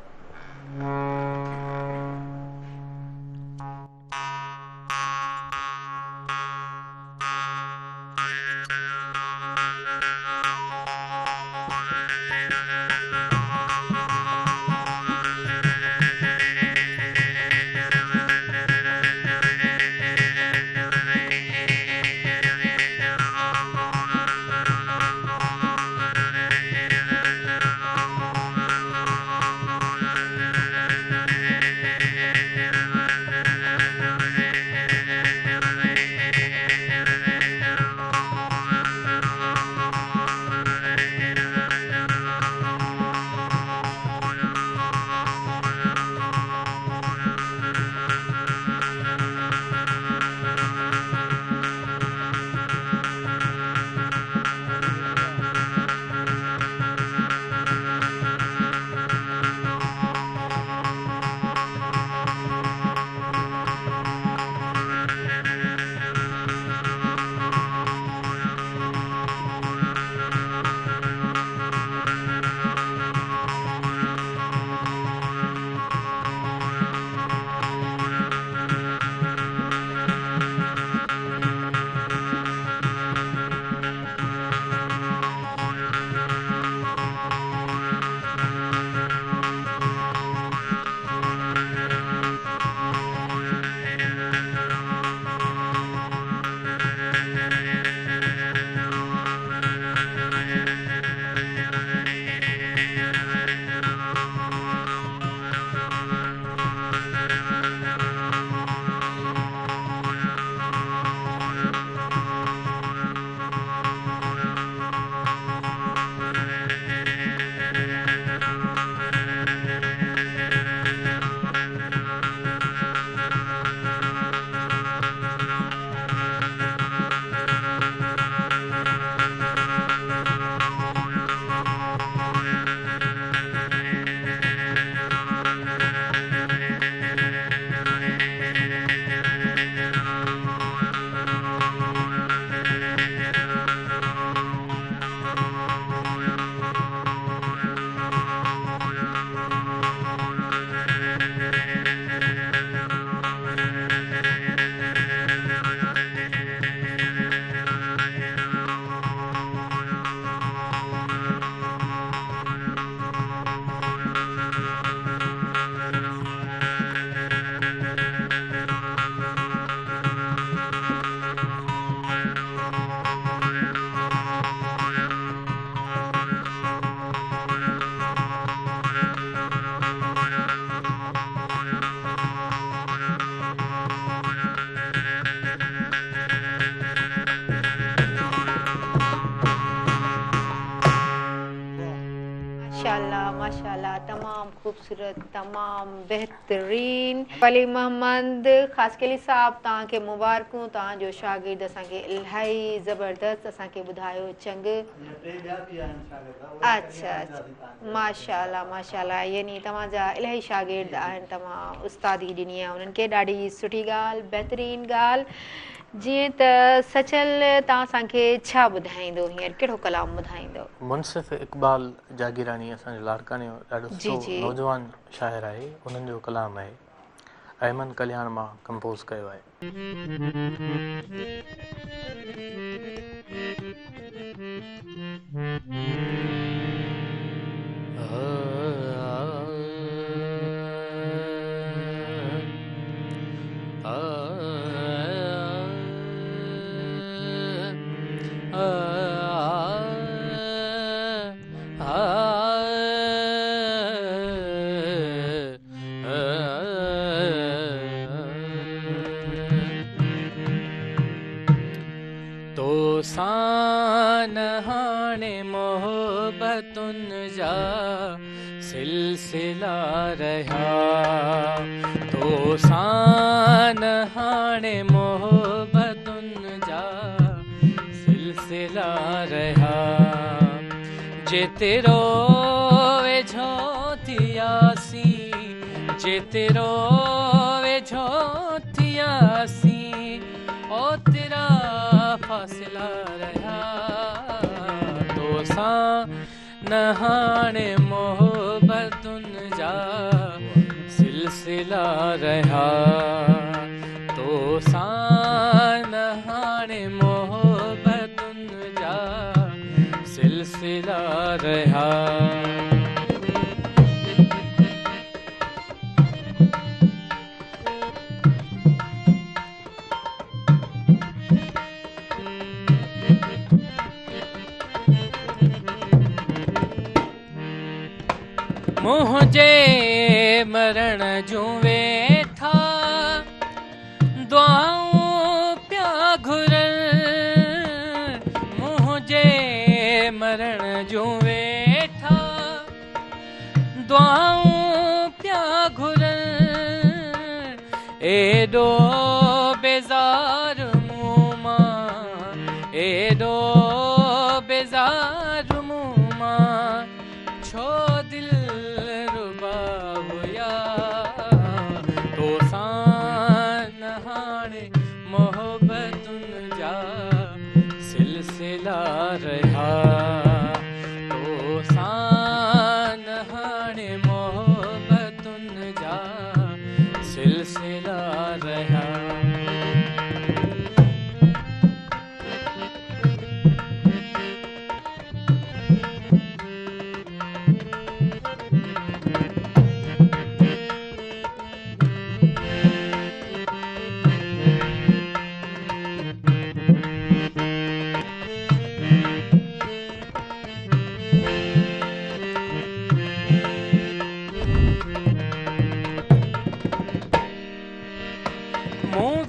माशाल्लाह माशाल्लाह, तमाम खूबसूरत, तमाम बेहतरीन। वली मोहम्मद ख़ासकेली साहब, तव्हांखे मुबारकूं, तव्हांजो शागिर्द असांखे इलाही ज़बरदस्त असांखे ॿुधायो चंग। अच्छा माशाल्लाह माशाल्लाह, यानी तव्हांजा इलाही शागिर्द आहिनि, तव्हां उस्तादी ॾिनी आहे उन्हनि खे, ॾाढी सुठी ॻाल्हि, बहितरीन ॻाल्हि। जीअं त सचल तव्हां असांखे छा ॿुधाईंदो, हींअर कहिड़ो कलाम ॿुधाईंदो? मुनसिफ़ इक़बाल जागीरानी असांजो लाड़काने जो ॾाढो जी, सुठो जी। नौजवान शाइर आहे, उन्हनि जो कलाम आहे, अहमद कल्याण मां कंपोज़ कयो आहे। तोसां हाणे मोहबतुनि जा सिलसिला रहिया, तोसां हाणे मोहबतुनि जा सिलसिला रहिया। जेतिरो वेझो थियासीं, जेतिरो वेझो थियासीं, ओतिरा फासिला रहिया। तोसां न हाणे मोहबतुनि जा सिलसिला रहिया, तोसां न हाणे मोहबतुनि जा सिलसिला रहिया। मुझे मरण जूं वेठा दुआऊं प्या घुरन, मुझे मरण जूं वेठा दुआऊं प्या घुरन। एडो बेज़ार मुँह मां, एडो बेज़ार मुँह मां, छो दिल रुबा हुया। तोसां न हाणे मोहबतुनि जा सिलसिला रहिया, तोसां न हाणे मोहबतुनि जा सिलसिला रहिया।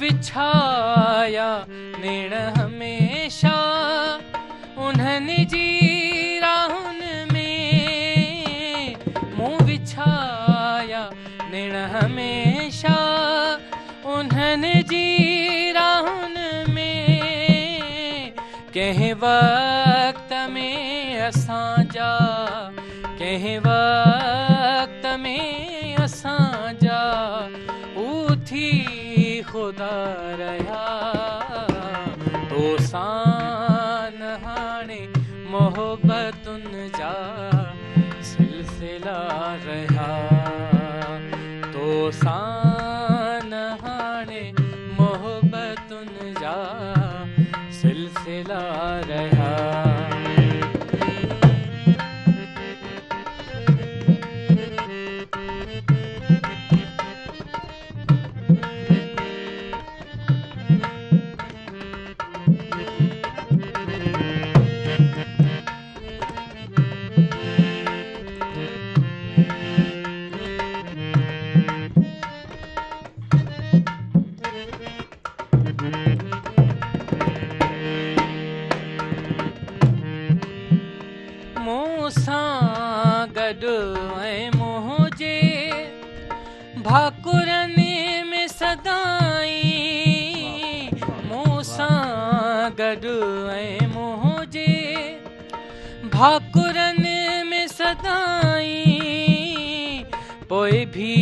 विछाया नेण हमेशा उन्हनि जी राहुनि में, मुँह विछाया नेण हमेशा उन्हनि जी राहुनि में। कंहिं वक़्त में असांजा, कंहिं वक़्त में असांजा उथी खुदा रहिया। तोसां न हाणे मोहबतुनि जा सिलसिला रहिया, तोसां न हाणे मोहबतुनि जा सिलसिला रहिया। गॾु ऐं मुंहिंजे भाकुरनि में सदाई मूंसां गॾु ऐं मुंहिंजे भाकुरनि में सदाई पोइ भी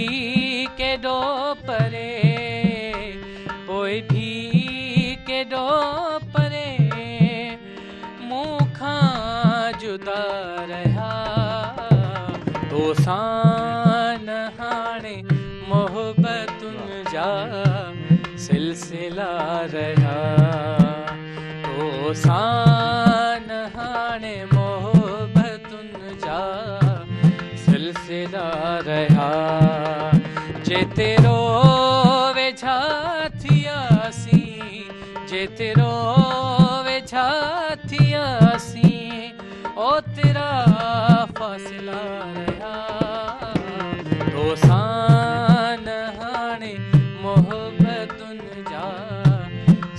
केॾो परे पोइ भी केॾो परे मूंखां जुदा रहिया तोसां न हाणे मोहबतुनि जा सिलसिला रहिया तोसां न हाणे मोहबतुनि जा सिलसिला रहिया जेतिरो वेझा थियासीं जेतिरो वेझा थियासीं ओतिरा फ़ासिला रहिया तोसां न हाणे मोहबतुनि जा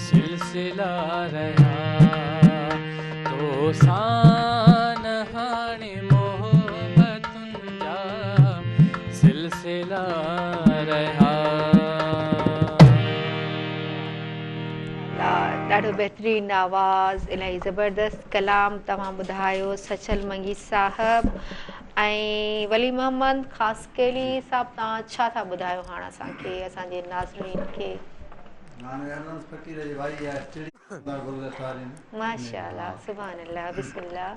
सिलसिला रहिया तोसां न हाणे मोहबतुनि जा सिलसिला रहिया। ॾाढो बहितरीनु आवाज़, इलाही ज़बरदस्त कलाम तव्हां ॿुधायो सचल मंगी साहब ऐं वली मोहम्मद ख़ासकेली साहब, तव्हां छा था ॿुधायो हाणे असांखे असांजे नाज़रीन खे? माशाअल्लाह, सुभान अल्लाह, बिस्मिल्लाह।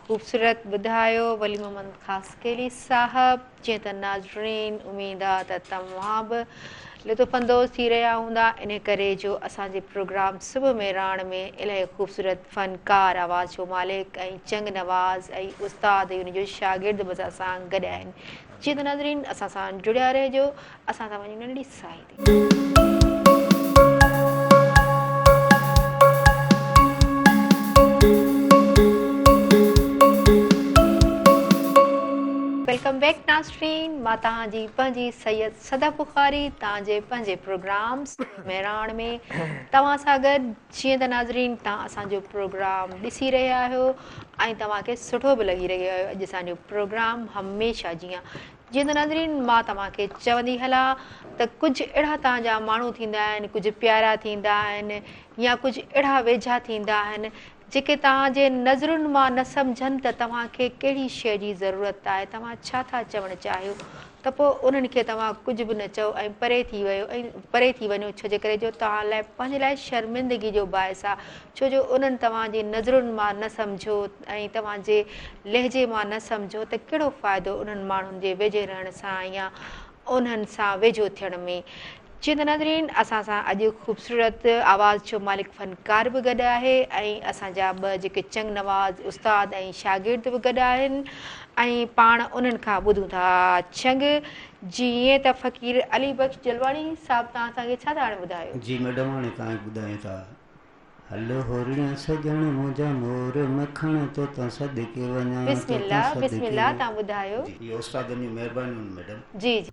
ख़ूबसूरत ॿुधायो वली मोहम्मद ख़ासकेली साहब। जीअं त नाज़रीन, उमेद आहे त तव्हां बि लुत्फ़अंदोज़ थी रहिया हूंदा इन करे जो असांजे प्रोग्राम सुबुह में राण में इलाही ख़ूबसूरत फ़नकार आवाज़ जो मालिक ऐं चंग नवाज़ ऐं उस्ताद ऐं उनजो शागिर्द बि असां सां गॾु आहिनि। जीअं त नाज़रीन असां सां जुड़िया रहिजो असां सां वञी नंढड़ी साई ते। वेलकम बैक नाज़रीन, मां तव्हांजी पंहिंजी सैयद सदा बुखारी तव्हांजे पंहिंजे प्रोग्राम मेराण में तव्हां सां गॾु। जीअं त नाज़रीन तव्हां असांजो प्रोग्राम ॾिसी रहिया आहियो ऐं तव्हांखे सुठो बि लॻी रहियो आहे अॼु असांजो प्रोग्राम हमेशह जीअं त नाज़रीन मां तव्हांखे चवंदी हलां त कुझु अहिड़ा तव्हांजा माण्हू थींदा आहिनि, कुझु प्यारा थींदा आहिनि या कुझु अहिड़ा वेझा थींदा आहिनि जेके तव्हांजे नज़रुनि मां न सम्झनि त तव्हांखे कहिड़ी शइ जी ज़रूरत आहे, तव्हां छा था चवणु चाहियो, त पोइ उन्हनि खे तव्हां कुझु बि न चओ ऐं परे थी वञो छो जे करे जो तव्हां लाइ पंहिंजे लाइ शर्मिंदगी जो बाहिस आहे, छो जो उन्हनि तव्हांजी नज़रुनि मां न सम्झो ऐं तव्हांजे लहजे मां न सम्झो त कहिड़ो फ़ाइदो उन्हनि माण्हुनि जे वेझे रहण सां या उन्हनि सां वेझो थियण में। जीअं त नाज़रीन असां सां अॼु ख़ूबसूरत आवाज़ जो मालिक फ़नकार बि गॾु आहे ऐं असांजा ॿ जेके चंग नवाज़ उस्ताद ऐं शागिर्द बि गॾु आहिनि ऐं पाण उन्हनि खां ॿुधूं था चंग। जीअं त फ़क़ीर अली बख्श जलवाणी साहिबु तव्हां असांखे छा था हाणे ॿुधायो? जी मैडम हाणे तव्हांखे ॿुधायूं था हलो होरियां सॼण मुंहिंजा मोर मखण तो तां सदके वञा बिस्मिल्लाह बिस्मिल्लाह तव्हां ॿुधायो। जी इहो उस्तादनि जी महिरबानी मैडम। जी जी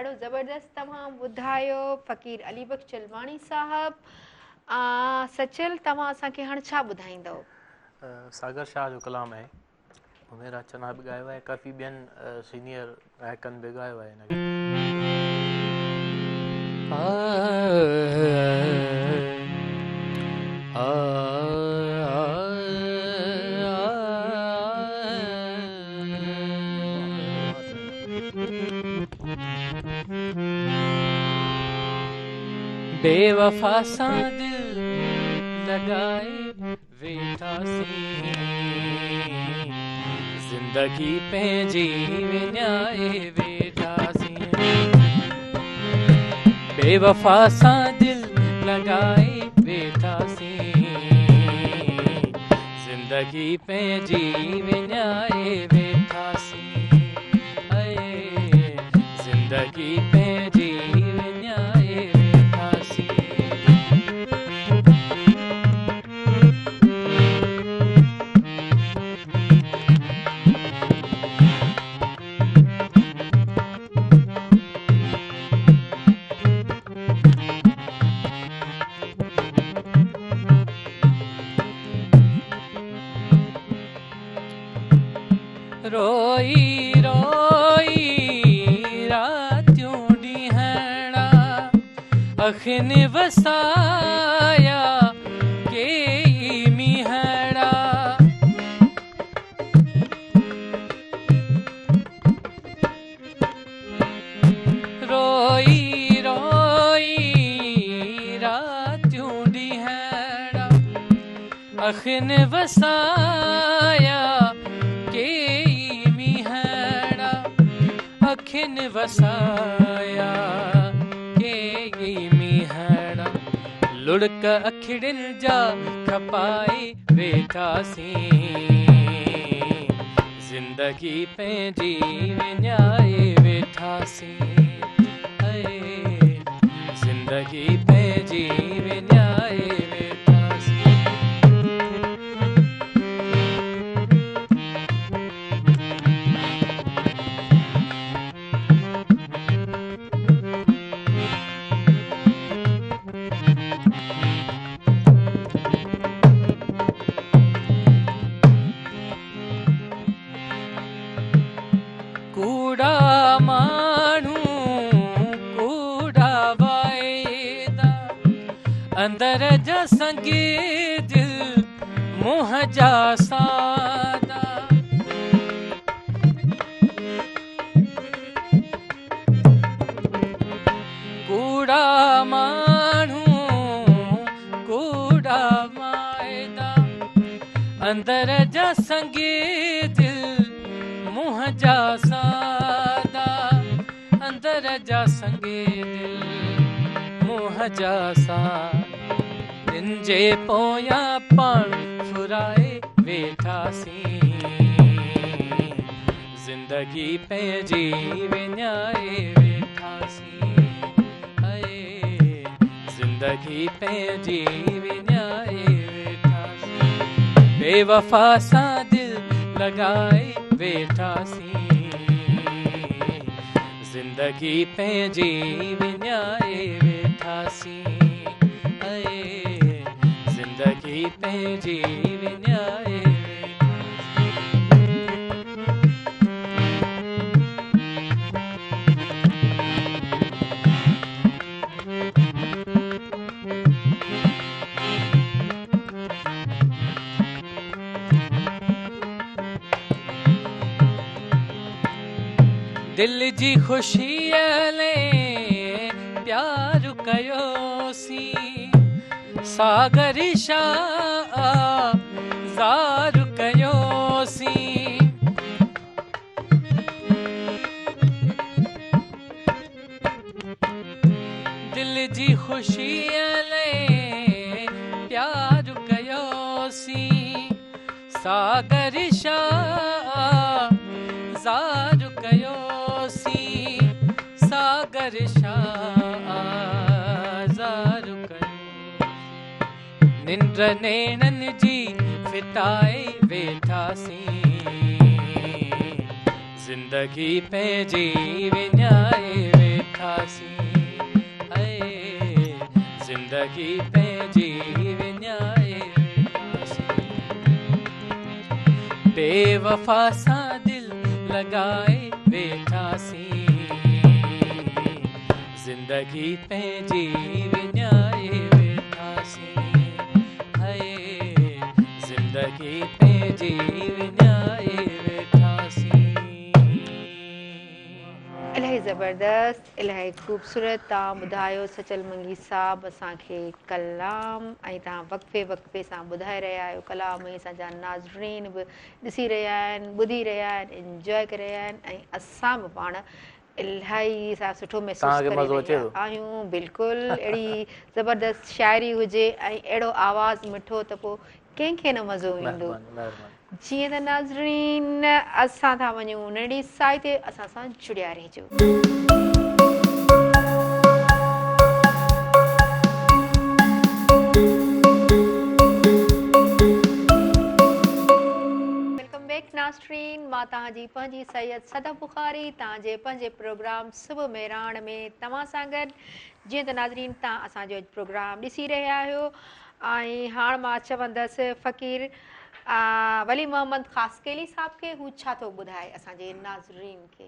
ॾाढो ज़बरदस्त तव्हां ॿुधायो फ़क़ीर अली बख्श जलवाणी साहब। सचल तव्हां असांखे हाणे छा ॿुधाईंदव? सागर शाह जो कलाम आहे मेरा चना बि ॻायो आहे, काफ़ी ॿियनि सीनियर गायकनि बि ॻायो आहे हिन बेवफा सां दिल लगाए वेठासीं, ज़िंदगी पंहिंजी विञाए वेठासीं। बेवफा सां दिल लगाए वेठासीं, ज़िंदगी पंहिंजी विञाए वेठासीं। ज़िंदगी पंहिंजी विञाए वेठासीं। रोई रोई रातियूं ॾींहंड़ा अखियुनि वसाया केई मींहड़ा। रोई रोई रातियूं ॾींहंड़ा अखियुनि वसाया अखियुनि वसाया केई मींहड़ा। लुड़क अखियुनि जा खपाए वेठासीं, ज़िंदगी पंहिंजी विञाए वेठासीं। ज़िंदगी पंहिंजी विञाए वेठासीं। कूड़ा माण्हू कूड़ा वाइदा, अंदर जा संगी दिल मुंहं जा सादा। कूड़ा माण्हू कूड़ा वाइदा, अंदर जा संगी दिल मुंहं जा सादा। अंदर जा संगे दिल मुंहं जा सादा। दिन जे पोयां पाण फुराए वेठासीं, ज़िंदगी पंहिंजी विञाए वेठासीं। ज़िंदगी पंहिंजी विञाए वेठासीं। बेवफा सां दिल लगाए वेठासीं, ज़िंदगी पंहिंजी विञाए वेठासीं। ज़िंदगी पंहिंजी विञाए दिल जी ख़ुशीअ लाइ प्यार कयोसीं, सागर शाह ज़ार कयोसीं। दिल जी ख़ुशीअ लाइ प्यार कयोसीं, सागर शाह ज़ार कयोसीं। सागर शाह ज़ार कयोसीं। निंड नेणनि जी फिटाए वेठासीं, ज़िंदगी पंहिंजी विञाए वेठासीं। ज़िंदगी पंहिंजी विञाए वेठासीं। बेवफा सां दिल लगाए वेठासीं, ज़िंदगी पंहिंजी विञाए वेठासीं, हाय ज़िंदगी पंहिंजी विञाए वेठासीं। इलाही ज़बरदस्त, इलाही ख़ूबसूरत तव्हां ॿुधायो सचल मंगी साहब असांखे कलाम, ऐं तव्हां वक़्फ़े वक़्फ़े सां ॿुधाए रहिया आहियो कलाम, ऐं असांजा नाज़रीन बि ॾिसी रहिया आहिनि, ॿुधी रहिया आहिनि, इंजॉय करे रहिया आहिनि, ऐं असां बि पाण इलाही असां सुठो महसूसु करे रहिया आहियूं। बिल्कुलु अहिड़ी ज़बरदस्त शाइरी हुजे ऐं अहिड़ो आवाज़ु मिठो त पोइ कंहिंखे न मज़ो ईंदो। जीअं त नाज़रीन असां था वञूं नंढी साई ते, असां सां जुड़िया रहिजो। वेलकम बैक नाज़रीन, मां तव्हांजी पंहिंजी सैयद सदफ बुखारी तव्हांजे पंहिंजे प्रोग्राम सुबुह मेराण में तव्हां सां गॾु। जीअं त नाज़रीन तव्हां असांजो प्रोग्राम ॾिसी रहिया आहियो, ऐं हाणे मां चवंदसि फ़क़ीर वली मोहम्मद ख़ासकेली साहब खे हू छा थो ॿुधाए असांजे नाज़रीन खे।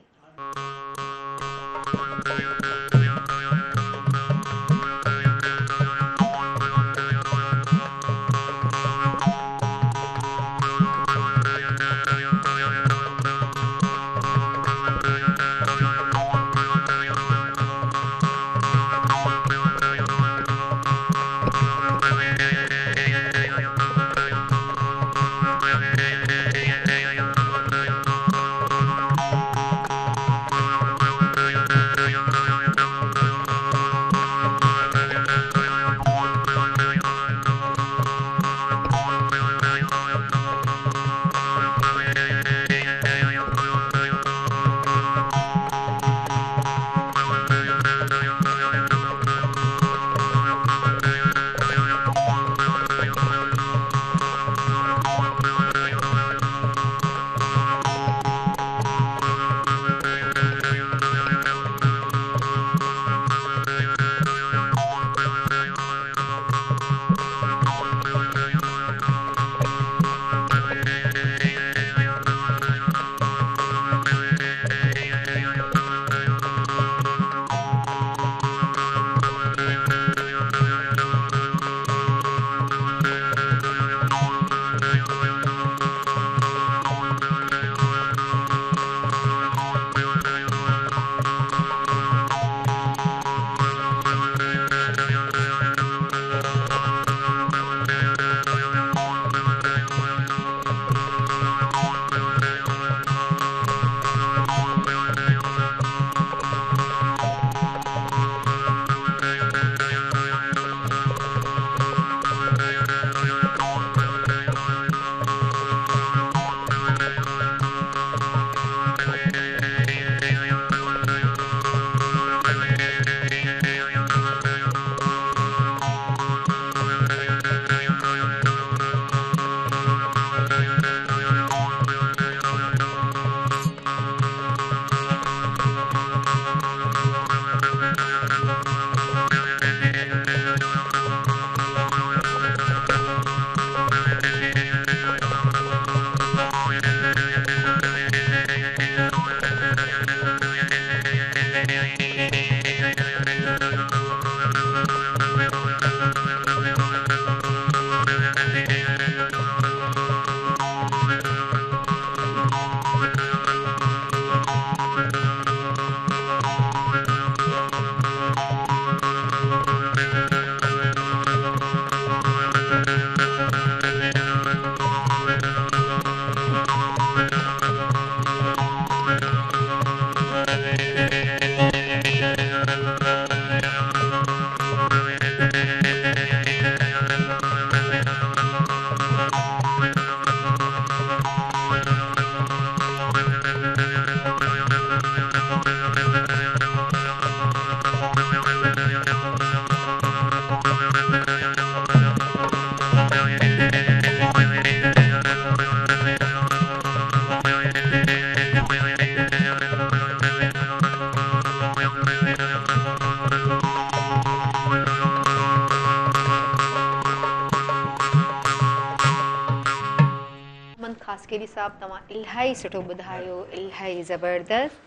मोहम्मद खासकेरी साहब तव्हां इलाही सुठो ॿुधायो, इलाही ज़बरदस्त।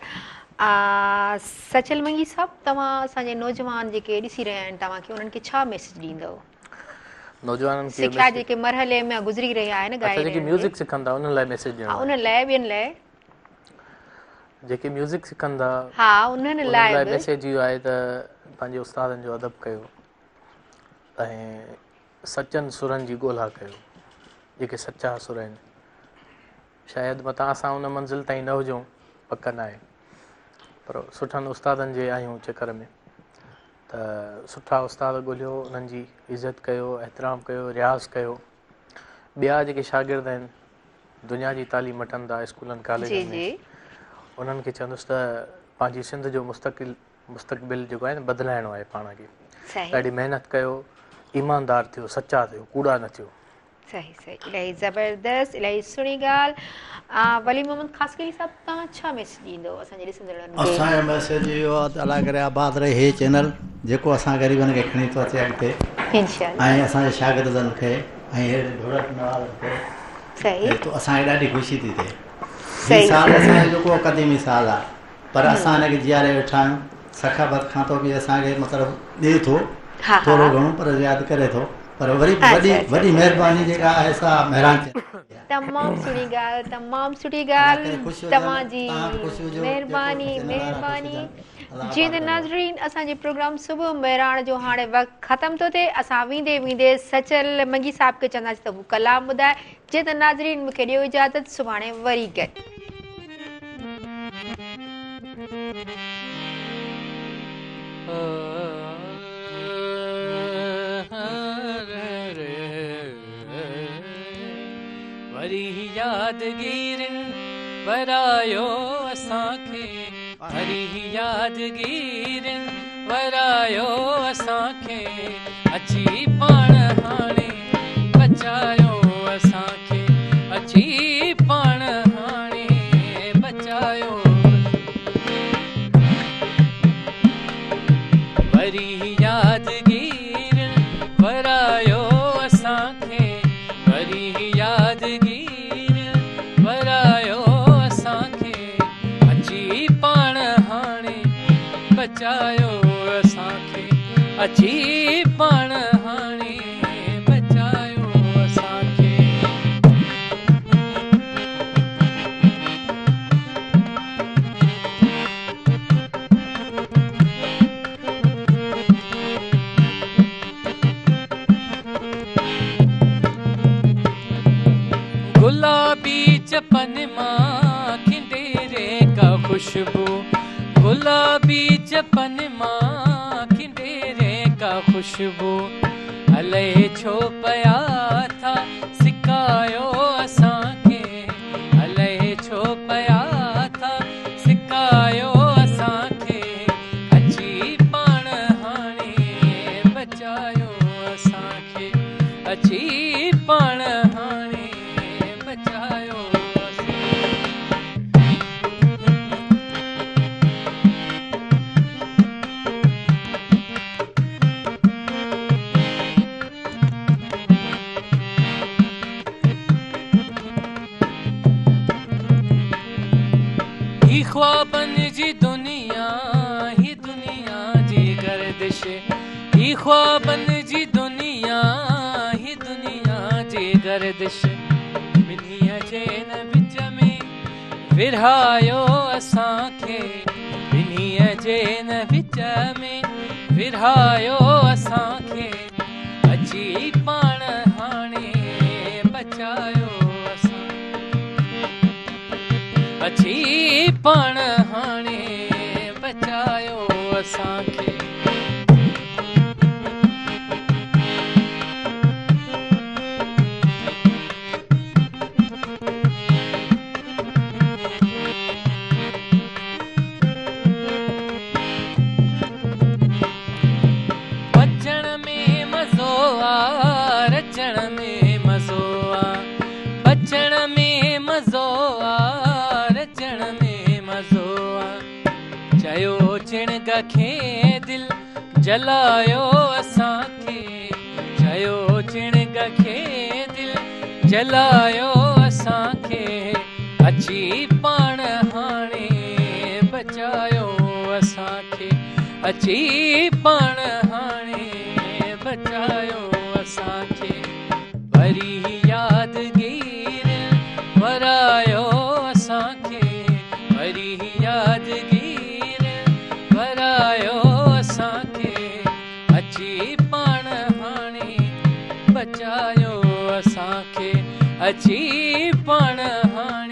सचल मंगी साहब, तव्हां असांजे नौजवान जेके ॾिसी रहिया आहिनि तव्हांखे उन्हनि खे छा मैसेज ॾींदव? नौजवाननि खे सिखिया जेके मरहले में गुज़री रहिया आहिनि, अच्छा जेके म्यूज़िक सिखंदा उन्हनि लाइ मैसेज ॾियणो आहे। उन्हनि लाइ, ॿियनि लाइ जेके म्यूज़िक सिखंदा हा उन्हनि लाइ मैसेज इहो आहे त पंहिंजे उस्तादनि जो अदब कयो ऐं सचनि सुरनि जी ॻोल्हा कयो, जेके सचा सुर आहिनि। शायदि मतां असां उन मंज़िल ताईं न हुजूं, पक न आहे, पर सुठनि उस्तादनि जे आहियूं चकर में, त सुठा उस्ताद ॻोल्हियो, उन्हनि जी इज़त कयो, एतिराम कयो, रियाज़ कयो। ॿिया जेके शागिर्द आहिनि दुनिया जी तालीम वठंदा स्कूलनि कॉलेजनि में, उन्हनि खे चवंदुसि त पंहिंजी सिंध जो मुस्तक़बिल जेको आहे न बदिलाइणो आहे पाण खे। ॾाढी महिनत कयो, ईमानदार थियो, सचा थियो, कूड़ा न थियो। सही सही, इलाही ज़बरदस्त, इलाही सुठी ॻाल्हि। वली मोहम्मद खासकेरी साहब, तव्हां छा मैसेज ॾींदव असांजे ॾिसंदड़नि खे? असांजो मैसेज इहो आहे त अलाह करे आबाद रहे हे चैनल जेको असां ग़रीबनि खे खणी थो अचे अॻिते, ऐं असांजे शागिर्दनि खे ऐं सही तो असांखे ॾाढी ख़ुशी थी थिए। हीउ साल असांजो जेको क़दीमी साल आहे, पर असां हिनखे जीआरे वेठा आहियूं। सखाबत खां तो बि असांखे मतिलबु ॾिए थो थोरो घणो, पर यादि करे थो, पर वरी वॾी महिरबानी जेका आहे सा महिरान तमामु सुठी ॻाल्हि, तमामु सुठी ॻाल्हि, तव्हांजी महिरबानी। जीअं त नाज़रीन असांजे प्रोग्राम सुबुह महिराण जो हाणे वक़्तु ख़तमु थो थिए, असां वेंदे वेंदे सचल मंगी साहब खे चवंदासीं त हू कलाम ॿुधाए। जीअं त नाज़रीन मूंखे ॾियो इजाज़त, सुभाणे वरी गॾु। वरी यादगिरिन वरायो असांखे, वरी यादगिरिन वरायो असांखे, अची पाण हाणे बचायो असांखे, अची पाण हाणे बचायो। वरी यादगिरिन वरायो असांखे, वरी यादगिरिन वरायो असांखे, अची पाण हाणे बचायो असांखे, अची पाण हाणे बचायो असांखे। गुलाबी चपन मां खिंडेरे का खुशबू, गुलाबी चपन मां खिंडेरे का खुशबू, हले छो पया था सिकायो असांखे, हले छो पया था सिकायो असांखे, अची पाण हाणे बचायो असांखे, अची पाण हाणे बचायो ही ख्वाबनि जी दुनिया, ही दुनिया जी गर्दिश, ही ख्वाबनि जी दुनिया, ही दुनिया जी गर्दिश, बिन्हीअ जे न विच में विरहायो असांखे, बिन्हीअ जे न विच में विरहायो असांखे, अची पाण हाणे बचायो असांखे, अची पाण हाणे बचायो असांखे। बचण में मज़ो आ, रचण में मज़ो आ, बचण में मज़ो आ, रचण में मज़ो आ, चयो चिणग खे दिल जलायो असांखे, चयो चिणग खे दिल जलायो असांखे, अची पाण हाणे बचायो असांखे, अची पाण हाणे बचायो असांखे। वरी यादगीर वरायो असांखे, वरी यादगीर वरायो असांखे। अची पाण हाणे बचायो असांखे, अची पाण हाणे